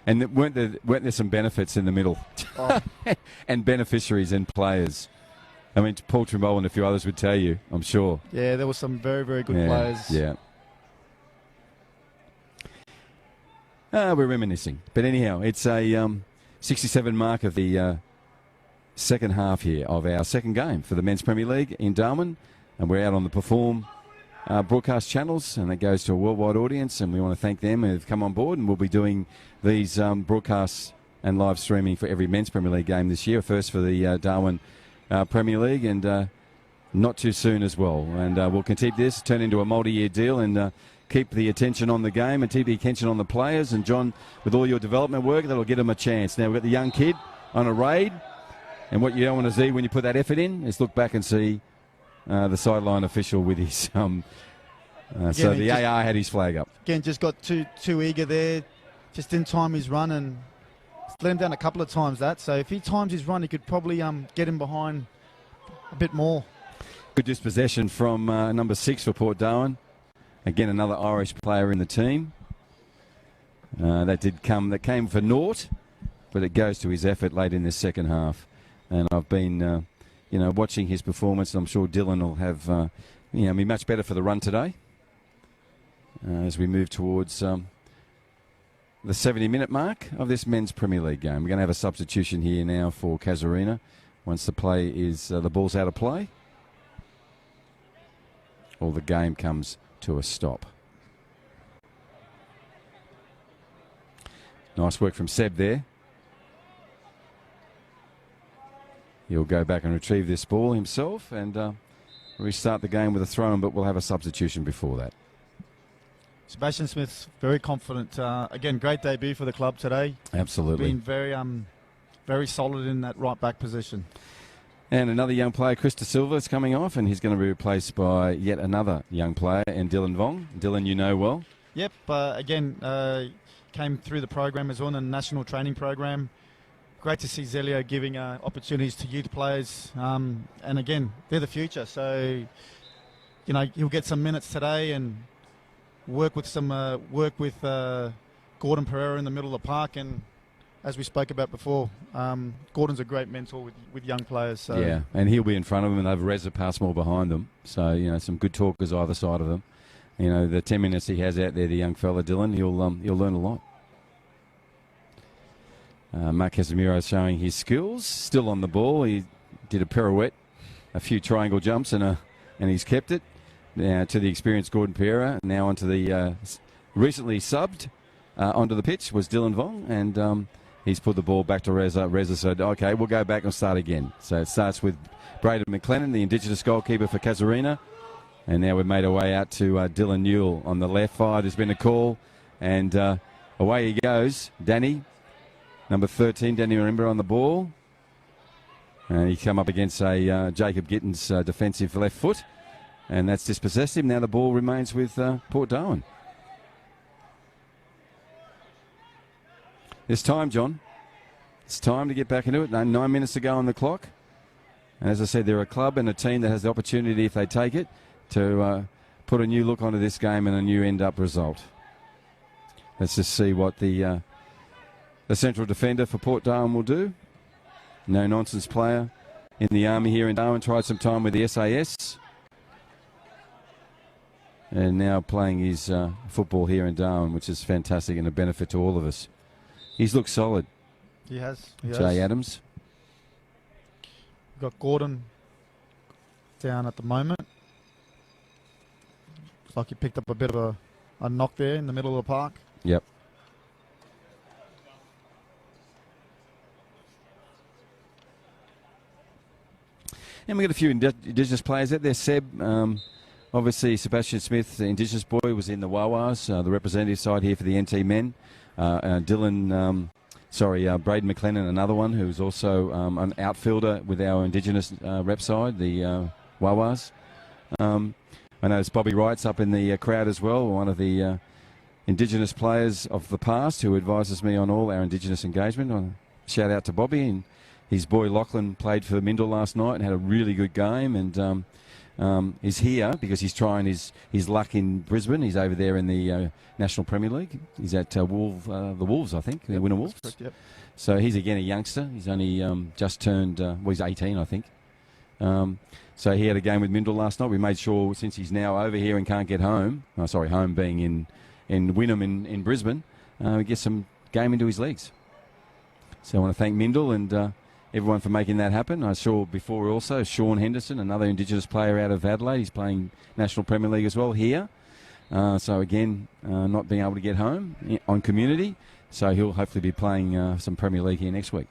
And weren't there some benefits in the middle? Oh. And beneficiaries and players? I mean, Paul Trimble and a few others would tell you, I'm sure. Yeah, there were some very, very good players. Yeah. We're reminiscing. But anyhow, it's a 67 mark of the second half here of our second game for the Men's Premier League in Darwin. And we're out on the Perform broadcast channels, and that goes to a worldwide audience. And we want to thank them who've come on board. And we'll be doing these broadcasts and live streaming for every Men's Premier League game this year. First for the Darwin Premier League, and not too soon as well. And we'll keep this, turn into a multi-year deal, and keep the attention on the game and keep the attention on the players. And John, with all your development work, that'll get them a chance. Now we've got the young kid on a raid, and what you don't want to see when you put that effort in is look back and see the sideline official with his so the AR had his flag up. Again, just got too eager there, just didn't time his run, and let him down a couple of times that. So if he times his run, he could probably get him behind a bit more. Good dispossession from number 6 for Port Darwin. Again, another Irish player in the team. That came for naught, but it goes to his effort late in this second half. And I've been, watching his performance. I'm sure Dylan will have, be much better for the run today as we move towards the 70-minute mark of this Men's Premier League game. We're going to have a substitution here now for Casuarina once the play is the ball's out of play, or the game comes to a stop. Nice work from Seb there. He'll go back and retrieve this ball himself and restart the game with a throw-in, but we'll have a substitution before that. Sebastian Smith's very confident. Again, great debut for the club today. Absolutely. Been very solid in that right-back position. And another young player, Chris De Silva, is coming off, and he's going to be replaced by yet another young player, and Dylan Vong. Dylan, you know well. Yep. Again, came through the program as well, in the national training program. Great to see Zelio giving opportunities to youth players. And again, they're the future. So, he'll get some minutes today and work with Gordon Pereira in the middle of the park. And as we spoke about before, Gordon's a great mentor with young players. So. Yeah, and he'll be in front of them, and they've Reza Passmore behind them. So, some good talkers either side of them. The 10 minutes he has out there, the young fella, Dylan, he'll learn a lot. Mark Casemiro showing his skills, still on the ball. He did a pirouette, a few triangle jumps, and he's kept it. Now to the experienced Gordon Pereira. Now onto the recently subbed onto the pitch was Dylan Vong, and he's put the ball back to Reza. Reza said, okay, we'll go back and start again. So it starts with Braden McLennan, the Indigenous goalkeeper for Casuarina. And now we've made our way out to Dylan Newell on the left side. There's been a call, and away he goes. Danny, number 13, Danny Marimba on the ball. And he come up against a Jacob Gittins defensive left foot, and that's dispossessed him. Now the ball remains with Port Darwin. It's time, John. It's time to get back into it. 9 minutes to go on the clock. And as I said, they're a club and a team that has the opportunity, if they take it, to put a new look onto this game and a new end-up result. Let's just see what the central defender for Port Darwin will do. No-nonsense player in the army here in Darwin. Tried some time with the SAS. And now playing his football here in Darwin, which is fantastic and a benefit to all of us. He's looked solid. He has. Jay Adams. Got Gordon down at the moment. Looks like he picked up a bit of a knock there in the middle of the park. Yep. And we've got a few Indigenous players out there. Seb, obviously Sebastian Smith, the Indigenous boy, was in the Wawas, the representative side here for the NT men. Braden McLennan, another one, who's also an outfielder with our Indigenous rep side, the Wawas. I know Bobby Wright's up in the crowd as well, one of the Indigenous players of the past who advises me on all our Indigenous engagement. Shout out to Bobby, and his boy Lachlan played for Mindle last night and had a really good game, and is here because he's trying his luck in Brisbane. He's over there in the National Premier League. He's at the Wolves, I think, the Winter Wolves. Correct, yep. So he's again a youngster. He's only just turned, he's 18, I think. So he had a game with Mindle last night. We made sure, since he's now over here and can't get home, home being in Wynnum in Brisbane, we get some game into his legs. So I want to thank Mindle and everyone for making that happen. I saw before also Sean Henderson, another Indigenous player out of Adelaide. He's playing National Premier League as well here. So again, not being able to get home on community. So he'll hopefully be playing some Premier League here next week.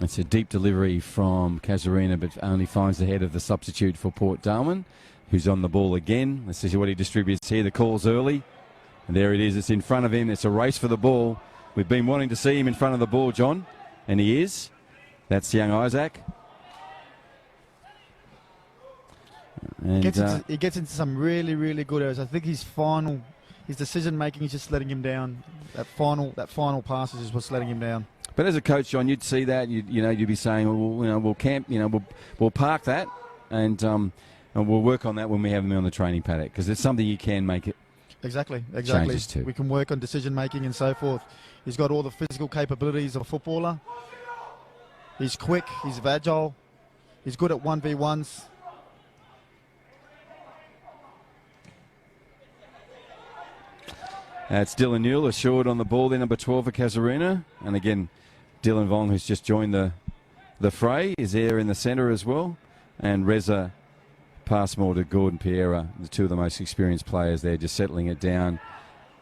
It's a deep delivery from Casuarina, but only finds the head of the substitute for Port Darwin, who's on the ball again. Let's see what he distributes here. The call's early. And there it is. It's in front of him. It's a race for the ball. We've been wanting to see him in front of the ball, John, and he is. That's young Isaac. And he gets into some really, really good areas. I think his decision making is just letting him down. That final pass is what's letting him down. But as a coach, John, you'd see that. You'd be saying, well, we'll camp. We'll park that, and we'll work on that when we have him on the training paddock, because it's something you can make it. Exactly. Changes to. We can work on decision making and so forth. He's got all the physical capabilities of a footballer. He's quick. He's agile. He's good at 1v1s. It's Dylan Newell assured on the ball there, number 12 for Casuarina. And again, Dylan Vong, who's just joined the fray, is there in the centre as well. And Reza Passmore to Gordon Piera, the two of the most experienced players there, just settling it down.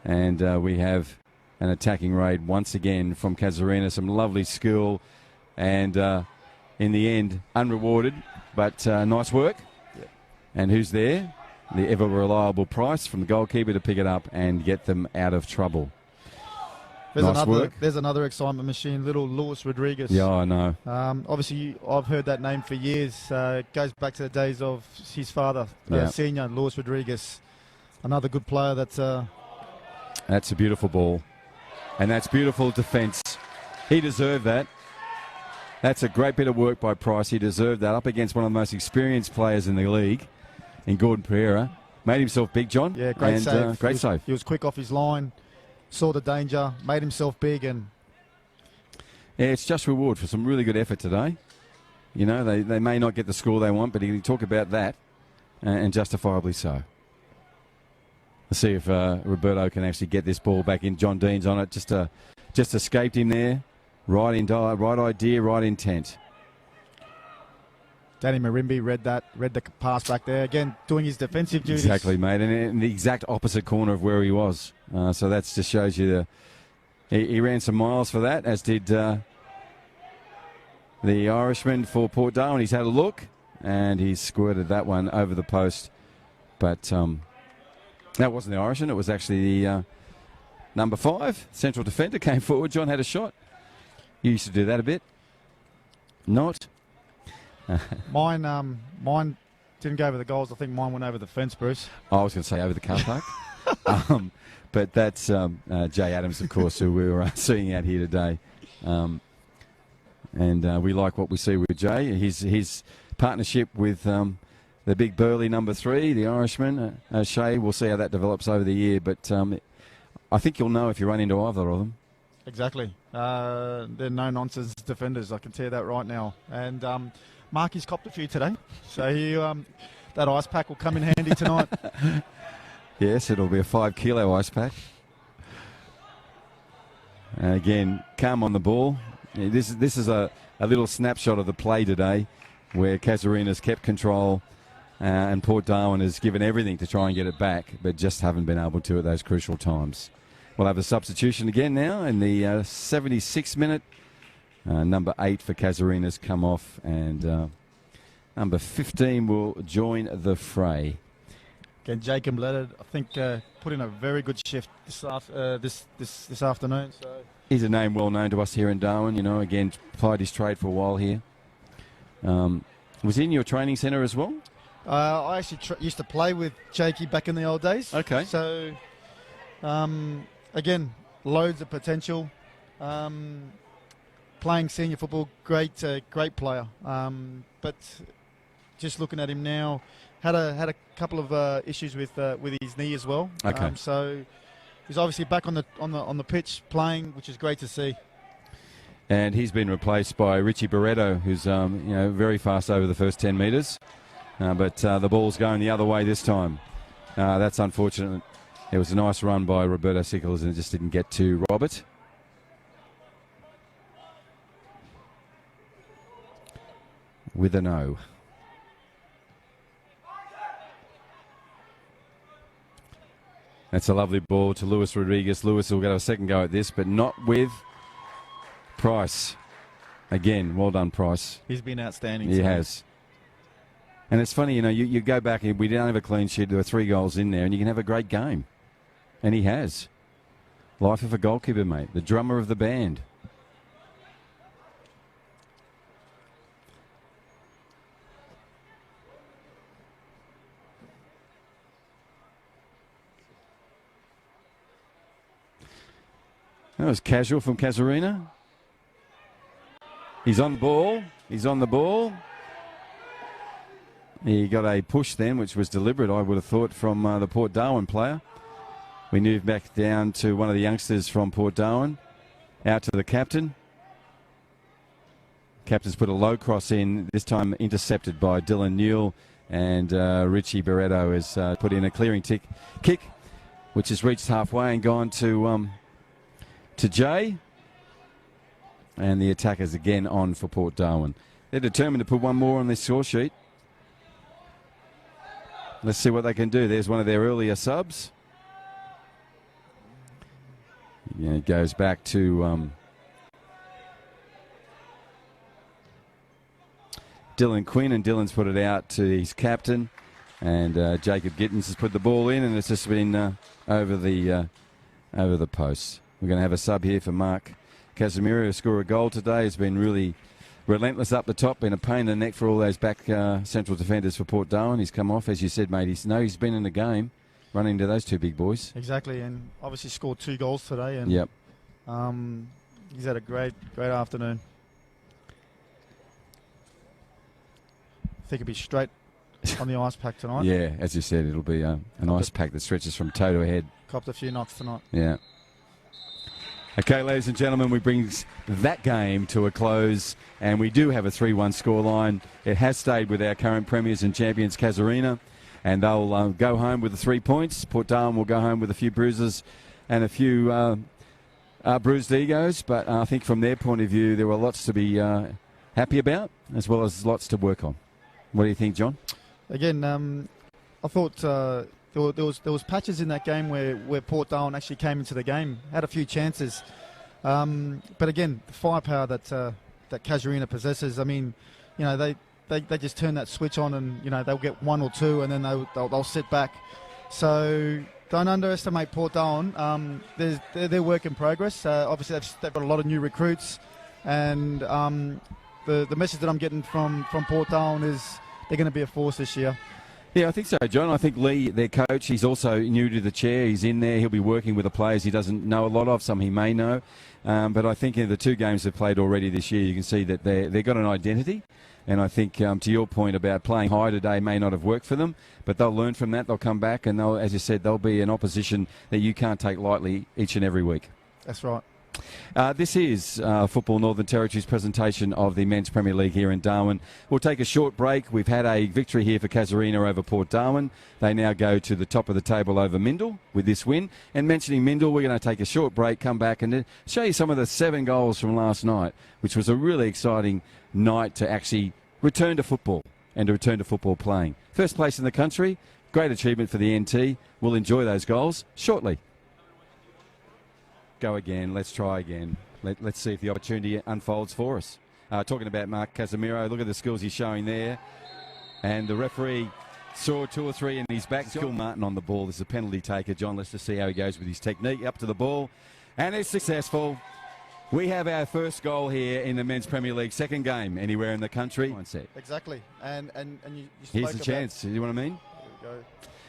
And we have an attacking raid once again from Casuarina. Some lovely skill and in the end, unrewarded, but nice work. Yep. And who's there? The ever reliable Price from the goalkeeper to pick it up and get them out of trouble. There's another excitement machine, little Luis Rodriguez. Yeah, I know. Obviously, I've heard that name for years. It goes back to the days of his father, senior, Luis Rodriguez. Another good player that's a beautiful ball. And that's beautiful defence. He deserved that. That's a great bit of work by Price. He deserved that up against one of the most experienced players in the league, in Gordon Pereira. Made himself big, John. Yeah, great save. Great save. He was quick off his line, saw the danger, made himself big, and yeah, it's just reward for some really good effort today. They may not get the score they want, but he can talk about that, and justifiably so. Let's see if Roberto can actually get this ball back in. John Dean's on it, just escaped him there. Right idea, right intent. Danny Marimbi read the pass back there. Again, doing his defensive duties. Exactly, mate. And in the exact opposite corner of where he was. So that just shows you he ran some miles for that, as did the Irishman for Port Darwin. He's had a look, and he's squirted that one over the post. But that wasn't the Irishman. It was actually the number 5, central defender, came forward. John had a shot. You used to do that a bit. Not. Mine didn't go over the goals. I think mine went over the fence, Bruce. I was going to say over the car park. But that's Jay Adams, of course, who we were seeing out here today. And we like what we see with Jay. His partnership with the big burly number 3, the Irishman, Shea. We'll see how that develops over the year. But I think you'll know if you run into either of them. Exactly. They're no-nonsense defenders, I can tell you that right now. And Marky's copped a few today, so that ice pack will come in handy tonight. Yes, it'll be a 5-kilo ice pack. Again, calm on the ball. Yeah, this is a little snapshot of the play today, where Casuarina's kept control and Port Darwin has given everything to try and get it back, but just haven't been able to at those crucial times. We'll have a substitution again now in the 76th minute. Number 8 for Casuarina's come off, and number 15 will join the fray. Again, Jacob Leonard, I think, put in a very good shift this afternoon. So he's a name well known to us here in Darwin. Again, plied his trade for a while here. Was he in your training centre as well? I actually used to play with Jakey back in the old days. Okay. So, again, loads of potential. Playing senior football, great player. But just looking at him now, had a couple of issues with his knee as well. Okay. So he's obviously back on the pitch playing, which is great to see. And he's been replaced by Richie Barretto, who's very fast over the first 10 metres. But the ball's going the other way this time. That's unfortunate. It was a nice run by Roberto Sickles and it just didn't get to Robert. With a no. That's a lovely ball to Luis Rodriguez. Luis will get a second go at this, but not with Price. Again, well done, Price. He's been outstanding. He has. And it's funny, you go back, we didn't have a clean sheet, there were 3 goals in there, and you can have a great game. And he has. Life of a goalkeeper, mate. The drummer of the band. That was Casual from Casuarina. He's on the ball. He's on the ball. He got a push then, which was deliberate, I would have thought, from the Port Darwin player. We move back down to one of the youngsters from Port Darwin. Out to the captain. Captain's put a low cross in, this time intercepted by Dylan Newell. And Richie Barretto has put in a clearing kick, which has reached halfway and gone to Jay. And the attackers again on for Port Darwin. They're determined to put one more on this score sheet. Let's see what they can do. There's one of their earlier subs. Yeah, it goes back to Dylan Quinn, and Dylan's put it out to his captain. And Jacob Gittins has put the ball in, and it's just been over the post. We're going to have a sub here for Mark Casemiro, who scored a goal today. Has been really relentless up the top, been a pain in the neck for all those back central defenders for Port Darwin. He's come off, as you said, mate. He's been in the game, running into those 2 big boys. Exactly, and obviously scored 2 goals today. And yep. He's had a great afternoon. I think he'll be straight on the ice pack tonight. Yeah, as you said, it'll be an ice pack that stretches from toe to head. Copped a few knocks tonight. Yeah. Okay, ladies and gentlemen, we bring that game to a close, and we do have a 3-1 scoreline. It has stayed with our current premiers and champions, Casuarina, and they'll go home with the 3 points. Port Darwin will go home with a few bruises and a few bruised egos, but I think from their point of view, there were lots to be happy about, as well as lots to work on. What do you think, John? Again, I thought there was patches in that game where Port Darwin actually came into the game, had a few chances, but again, the firepower that Casuarina possesses. I mean, they just turn that switch on, and they'll get 1 or 2, and then they'll sit back. So don't underestimate Port Darwin. They're work in progress. Obviously, they've got a lot of new recruits, and the message that I'm getting from Port Darwin is they're going to be a force this year. Yeah, I think so, John. I think Lee, their coach, he's also new to the chair. He's in there. He'll be working with the players he doesn't know a lot of. Some he may know. But I think in the 2 games they've played already this year, you can see that they've got an identity. And I think to your point about playing high today may not have worked for them, but they'll learn from that. They'll come back and they'll, as you said, they'll be an opposition that you can't take lightly each and every week. That's right. This is Football Northern Territory's presentation of the Men's Premier League here in Darwin. We'll take a short break. We've had a victory here for Casuarina over Port Darwin. They now go to the top of the table over Mindle with this win. And mentioning Mindle, we're going to take a short break, come back and show you some of the 7 goals from last night, which was a really exciting night to actually return to football and to return to football playing. First place in the country, great achievement for the NT. We'll enjoy those goals shortly. Go again. Let's try again. Let's see if the opportunity unfolds for us. Talking about Mark Casemiro, look at the skills he's showing there. And the referee saw 2 or 3 and he's back. Gil Martin on the ball. This is a penalty taker. John, let's just see how he goes with his technique. Up to the ball. And it's successful. We have our first goal here in the Men's Premier League. Second game anywhere in the country. One set. Exactly. And you here's the chance. You know what I mean? There we go.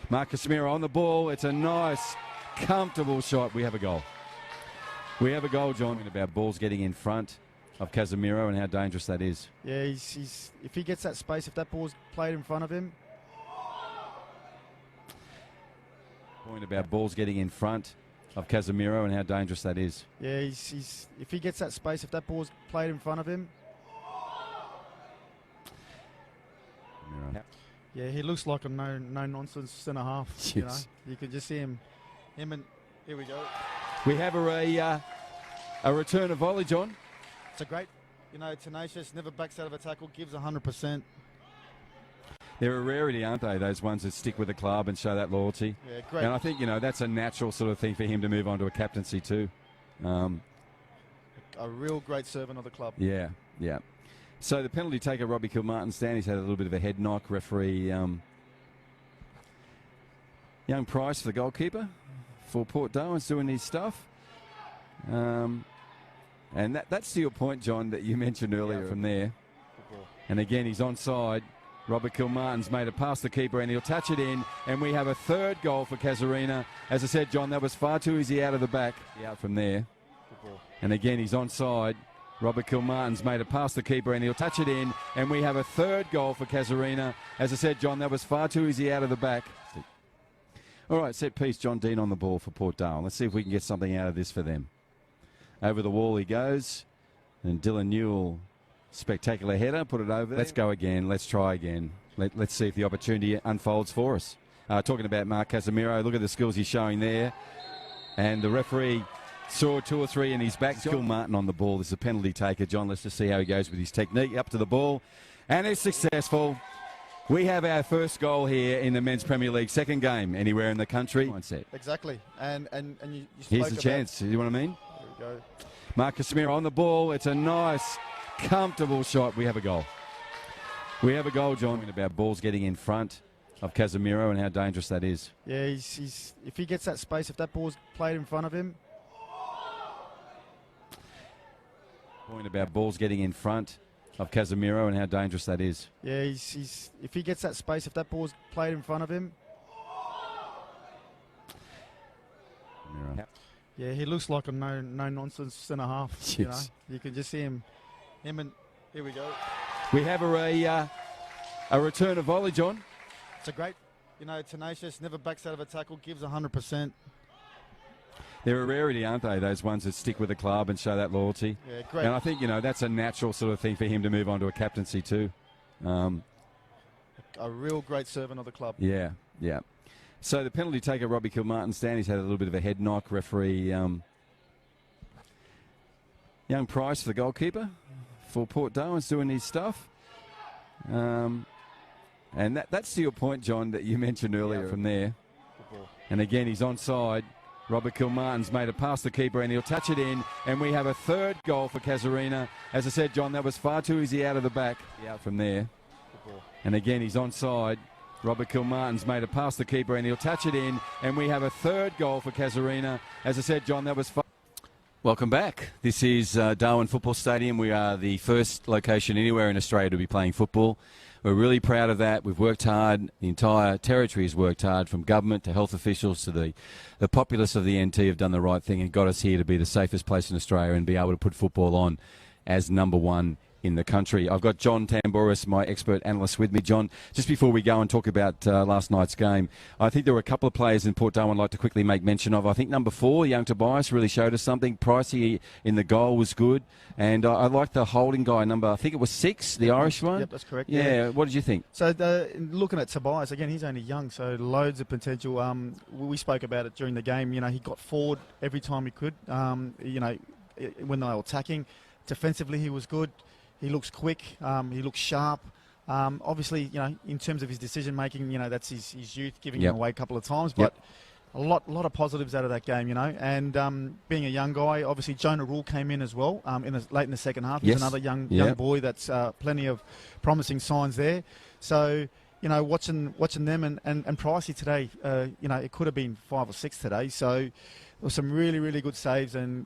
Mark Casemiro on the ball. It's a nice, comfortable shot. We have a goal. We have a goal, John, about balls getting in front of Casemiro and how dangerous that is. Yeah, he's if he gets that space, if that ball's played in front of him. Point about balls getting in front of Casemiro and how dangerous that is. Yeah, he's if he gets that space, if that ball's played in front of him. Yeah, he looks like a no nonsense centre half. Yes. You know, you can just see him and here we go. We have a return of volley, John. It's a great, tenacious, never backs out of a tackle, gives 100%. They're a rarity, aren't they? Those ones that stick with the club and show that loyalty. Yeah, great. And I think that's a natural sort of thing for him to move on to a captaincy too. A real great servant of the club. Yeah, yeah. So the penalty taker, Robbie Kilmartin-Stan, he's had a little bit of a head knock. Referee Young Price, the goalkeeper for Port Darwin's doing his stuff. And that's to your point, John, that you mentioned earlier from there. And again, he's onside. Robert Kilmartin's made it past the keeper and he'll touch it in. And we have a third goal for Casuarina. As I said, John, that was far too easy out of the back. Out from there. And again, he's onside. Robert Kilmartin's made it past the keeper and he'll touch it in. And we have a third goal for Casuarina. As I said, John, that was far too easy out of the back. All right, set piece, John Dean on the ball for Port Darwin. Let's see if we can get something out of this for them. Over the wall he goes. And Dylan Newell, spectacular header, put it over there. Let's go again. Let's try again. Let's see if the opportunity unfolds for us. Talking about Mark Casemiro, look at the skills he's showing there. And the referee saw 2 or 3 in his back. Kilmartin on the ball. This is a penalty taker. John, let's just see how he goes with his technique. Up to the ball. And it's successful. We have our first goal here in the Men's Premier League, second game anywhere in the country. Exactly. And you spoke here's the chance. You know what I mean? There we go. Mark Casemiro on the ball. It's a nice, comfortable shot. We have a goal. We have a goal, John. About balls getting in front of Casemiro and how dangerous that is. Yeah, he's if he gets that space, if that ball's played in front of him. Point about balls getting in front of Casemiro and how dangerous that is. Yeah, he's if he gets that space, if that ball's played in front of him. Yeah, he looks like a no nonsense centre half. Yes. You know, you can just see him and here we go. We have a return of volley, John. It's a great, tenacious, never backs out of a tackle, gives 100%. They're a rarity, aren't they? Those ones that stick with the club and show that loyalty. Yeah, great. And I think that's a natural sort of thing for him to move on to a captaincy too. A real great servant of the club. Yeah, yeah. So the penalty taker, Robbie Kilmartin-Stan, he's had a little bit of a head knock. Referee Young Price, the goalkeeper for Port Darwin's doing his stuff. And that's to your point, John, that you mentioned earlier from there. And again, he's onside. Robert Kilmartin's made it past the keeper and he'll touch it in. And we have a third goal for Casuarina. As I said, John, that was far too easy out of the back. Out from there. And again, he's onside. Robert Kilmartin's made it past the keeper and he'll touch it in. And we have a third goal for Casuarina. As I said, John, that was far. Welcome back. This is Darwin Football Stadium. We are the first location anywhere in Australia to be playing football. We're really proud of that. We've worked hard. The entire territory has worked hard, from government to health officials to the populace of the NT have done the right thing and got us here to be the safest place in Australia and be able to put football on as number one in the country. I've got John Tambouris, my expert analyst, with me. John, just before we go and talk about last night's game, I think there were a couple of players in Port Darwin I'd like to quickly make mention of. I think number 4, Young Tobias, really showed us something. Pricey in the goal was good. And I like the holding guy, I think it was 6, the Irish one. Yep, that's correct. Yeah, what did you think? So looking at Tobias, again, he's only young, so loads of potential. We spoke about it during the game. He got forward every time he could, when they were attacking. Defensively, he was good. He looks quick. He looks sharp. Obviously, in terms of his decision making, that's his youth giving him away a couple of times. But a lot of positives out of that game, And being a young guy, obviously Jonah Rule came in as well late in the second half. He's another young boy that's plenty of promising signs there. So watching them and Pricey today, it could have been 5 or 6 today. So there were some really, really good saves, and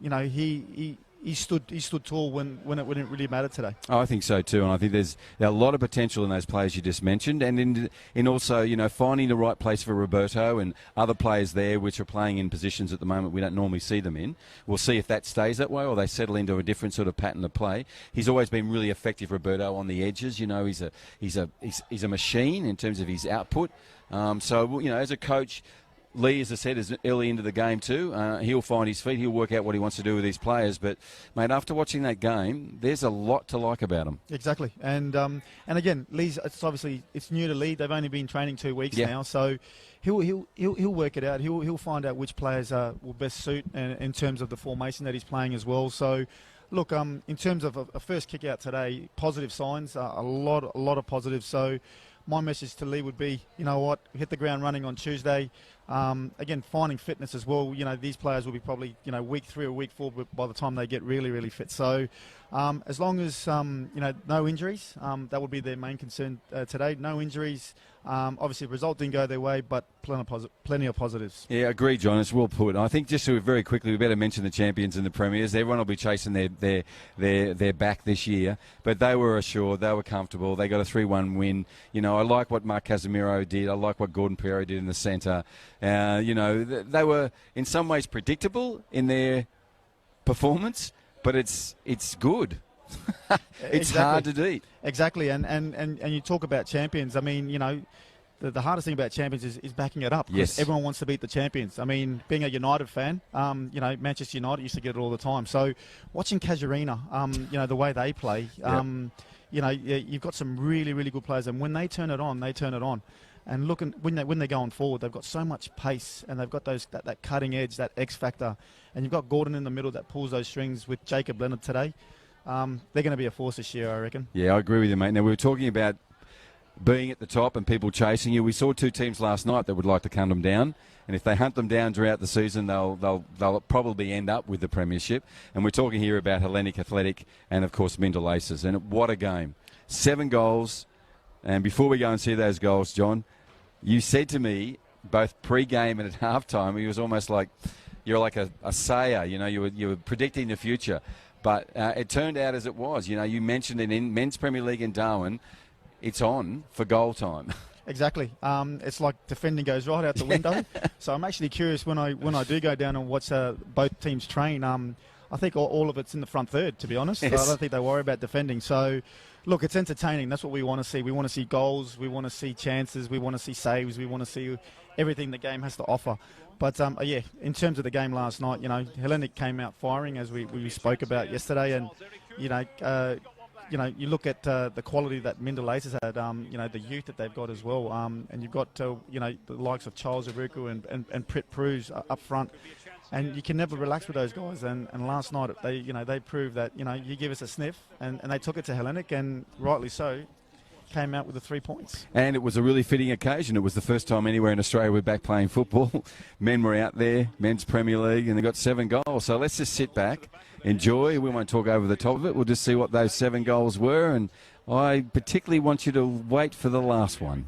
he stood tall when it really mattered today. Oh, I think so too, and I think there's a lot of potential in those players you just mentioned, and in also finding the right place for Roberto and other players there which are playing in positions at the moment we don't normally see them in. We'll see if that stays that way or they settle into a different sort of pattern of play. He's always been really effective, Roberto, on the edges. He's a machine in terms of his output. So as a coach, Lee, as I said, is early into the game too. He'll find his feet. He'll work out what he wants to do with his players. But, mate, after watching that game, there's a lot to like about him. Exactly. And again, Lee's, it's new to Lee. They've only been training 2 weeks now. So he'll work it out. He'll find out which players will best suit in terms of the formation that he's playing as well. So, look, in terms of a first kick out today, positive signs, a lot of positives. So my message to Lee would be, you know what, hit the ground running on Tuesday. Again, finding fitness as well. You know, these players will be probably, week 3 or week 4 by the time they get really, really fit. So as long as, no injuries, that would be their main concern today. No injuries. Obviously, the result didn't go their way, but plenty of positives. Yeah, agree, John. It's well put. I think just very quickly, we better mention the champions and the premiers. Everyone will be chasing their back this year, but they were assured, they were comfortable. They got a 3-1 win. I like what Mark Casemiro did. I like what Gordon Pierre did in the centre. They were in some ways predictable in their performance, but it's good. It's hard to beat. Exactly, and you talk about champions. I mean, the hardest thing about champions is backing it up. Yes. Everyone wants to beat the champions. I mean, being a United fan, Manchester United used to get it all the time. So watching Casuarina, the way they play, you've got some really, really good players, and when they turn it on, they turn it on. And looking when they're going forward, they've got so much pace, and they've got that cutting edge, that X factor, and you've got Gordon in the middle that pulls those strings with Jacob Leonard today. They're going to be a force this year, I reckon. Yeah, I agree with you, mate. Now, we were talking about being at the top and people chasing you. We saw 2 teams last night that would like to hunt them down, and if they hunt them down throughout the season, they'll probably end up with the premiership. And we're talking here about Hellenic Athletic and, of course, Mindel Aces. And what a game. 7 goals. And before we go and see those goals, John, you said to me, both pre-game and at halftime, it was almost like you're like a sayer. You were predicting the future. But it turned out as it was. You mentioned it in Men's Premier League in Darwin. It's on for goal time. Exactly. It's like defending goes right out the window. So I'm actually curious when I do go down and watch both teams train. I think all of it's in the front third, to be honest. Yes. I don't think they worry about defending. So, look, it's entertaining. That's what we want to see. We want to see goals. We want to see chances. We want to see saves. We want to see everything the game has to offer. But, in terms of the game last night, Hellenic came out firing, as we spoke about yesterday. And, you look at the quality that Mindel Aces had, the youth that they've got as well. And you've got, the likes of Charles Aruku and Prit Pruz up front. And you can never relax with those guys. And last night, they proved that, you give us a sniff. And they took it to Hellenic, and rightly so. Came out with the 3 points. And it was a really fitting occasion. It was the first time anywhere in Australia we're back playing football. Men were out there, Men's Premier League, and they got 7 goals. So let's just sit back, enjoy. We won't talk over the top of it. We'll just see what those 7 goals were. And I particularly want you to wait for the last one.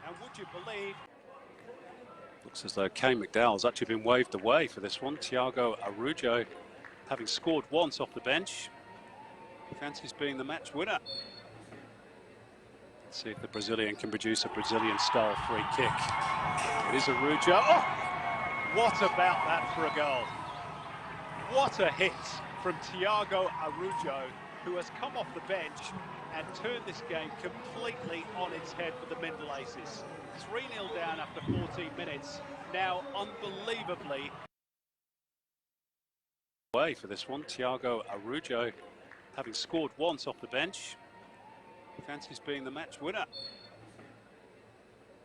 And would you believe... Looks as though Kane McDowell's actually been waved away for this one. Thiago Arujo, having scored once off the bench, fancies being the match winner. Let's see if the Brazilian can produce a Brazilian-style free kick. It is Arujo. Oh! What about that for a goal? What a hit from Thiago Arujo, who has come off the bench and turned this game completely on its head for the Mindel Aces. 3-0 down after 14 minutes. Now, unbelievably, way for this one. Thiago Arujo, having scored once off the bench, fancies being the match winner.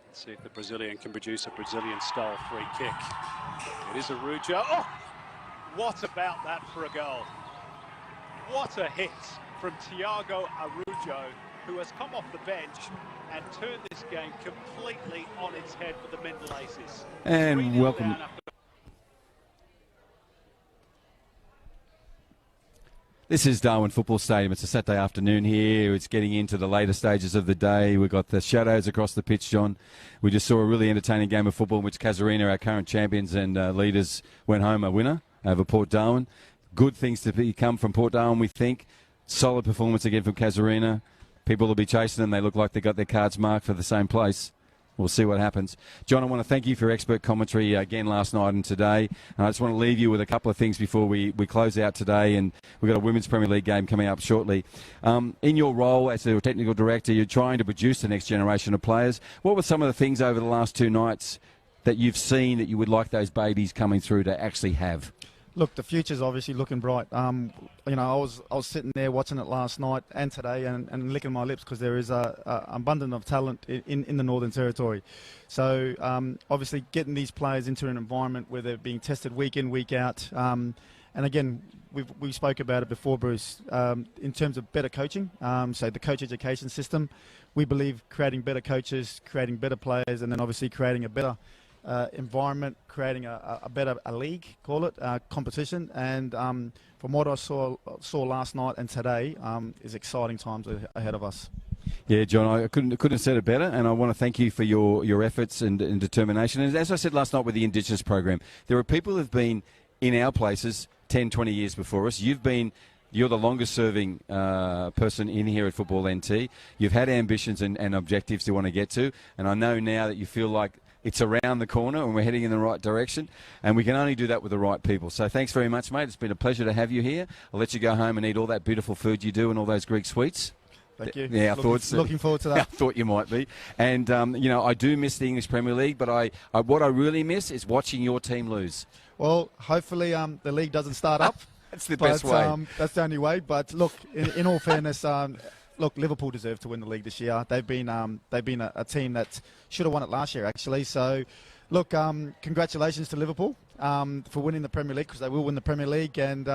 Let's see if the Brazilian can produce a Brazilian-style free kick. It is Arujo. Oh! What about that for a goal? What a hit from Thiago Arujo, who has come off the bench and turned this game completely on its head for the Mindel Aces. And welcome. This is Darwin Football Stadium. It's a Saturday afternoon here. It's getting into the later stages of the day. We've got the shadows across the pitch, John. We just saw a really entertaining game of football in which Casuarina, our current champions and leaders, went home a winner over Port Darwin. Good things to come from Port Darwin, we think. Solid performance again from Casuarina. People will be chasing them. They look like they got their cards marked for the same place. We'll see what happens. John, I want to thank you for your expert commentary again last night and today. And I just want to leave you with a couple of things before we close out today. And we've got a Women's Premier League game coming up shortly. In your role as a technical director, you're trying to produce the next generation of players. What were some of the things over the last 2 nights that you've seen that you would like those babies coming through to actually have? Look, the future's obviously looking bright. You know, I was sitting there watching it last night and today and licking my lips because there is a abundance of talent in the Northern Territory. So obviously getting these players into an environment where they're being tested week in, week out. And again, we spoke about it before, Bruce, in terms of better coaching. So the coach education system, we believe creating better coaches, creating better players, and then obviously creating a better environment, creating a league, call it, competition. And from what I saw last night and today, is exciting times ahead of us. Yeah, John, I couldn't have said it better, and I want to thank you for your efforts and determination. And as I said last night with the Indigenous program, there are people who have been in our places 10, 20 years before us. You're the longest-serving person in here at Football NT. You've had ambitions and objectives to want to get to, and I know now that you feel like it's around the corner and we're heading in the right direction, and we can only do that with the right people. So thanks very much, mate. It's been a pleasure to have you here. I'll let you go home and eat all that beautiful food you do and all those Greek sweets. Thank you. Yeah, looking forward to that. I thought you might be. And, you know, I do miss the English Premier League, but what I really miss is watching your team lose. Well, hopefully the league doesn't start up. That's the best way. That's the only way. But look, in all fairness, look, Liverpool deserve to win the league this year. They've been a team that should have won it last year, actually. So, look, congratulations to Liverpool for winning the Premier League, because they will win the Premier League. And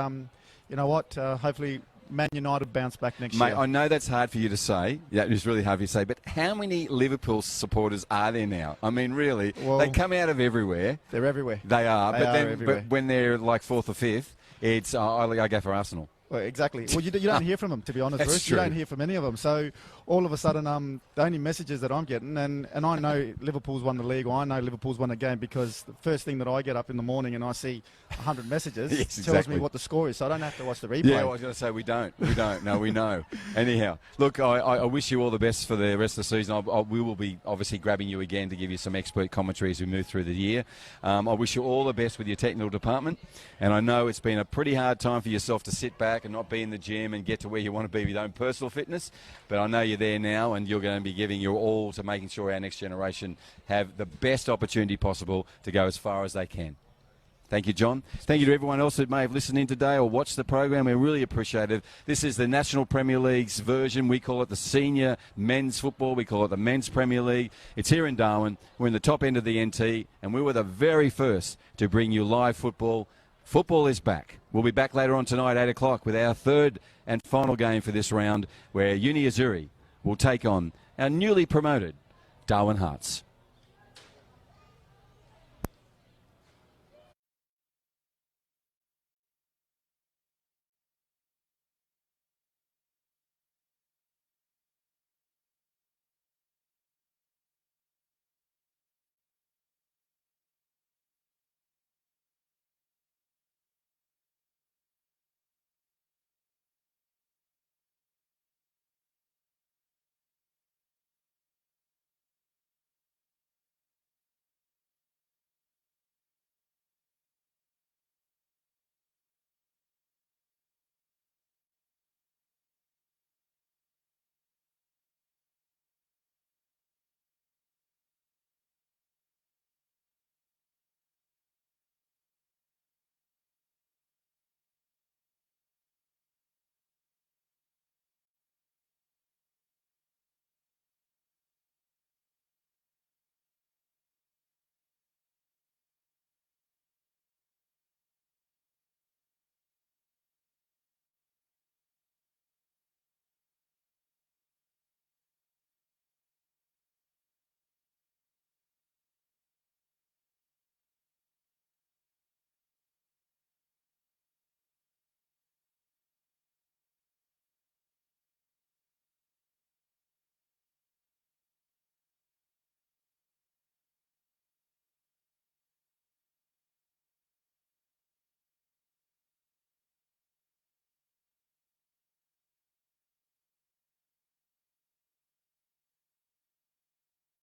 you know what? Hopefully, Man United bounce back next year. Mate, I know that's hard for you to say. Yeah, it's really hard for you to say. But how many Liverpool supporters are there now? I mean, really, they come out of everywhere. They're everywhere. They are. Everywhere. But when they're like 4th or 5th, it's I go for Arsenal. Well, exactly. Well, you don't hear from them, to be honest, That's Bruce. true. You don't hear from any of them. So all of a sudden, the only messages that I'm getting, and I know Liverpool's won the league, or I know Liverpool's won a game, because the first thing that I get up in the morning and I see 100 messages tells me what the score is, so I don't have to watch the replay. Yeah, I was going to say we don't. No, we know. Anyhow, look, I wish you all the best for the rest of the season. We will be obviously grabbing you again to give you some expert commentary as we move through the year. I wish you all the best with your technical department, and I know it's been a pretty hard time for yourself to sit back and not be in the gym and get to where you want to be with your own personal fitness, but I know you're there now, and you're going to be giving your all to making sure our next generation have the best opportunity possible to go as far as they can. Thank you, John. Thank you to everyone else that may have listened in today or watched the program. We really appreciate it. This is the National Premier League's version. We call it the Senior Men's Football. We call it the Men's Premier League. It's here in Darwin. We're in the top end of the NT, and we were the very first to bring you live football. Football is back. We'll be back later on tonight, 8 o'clock, with our third and final game for this round, where Uni Azuri will take on our newly promoted Darwin Hearts.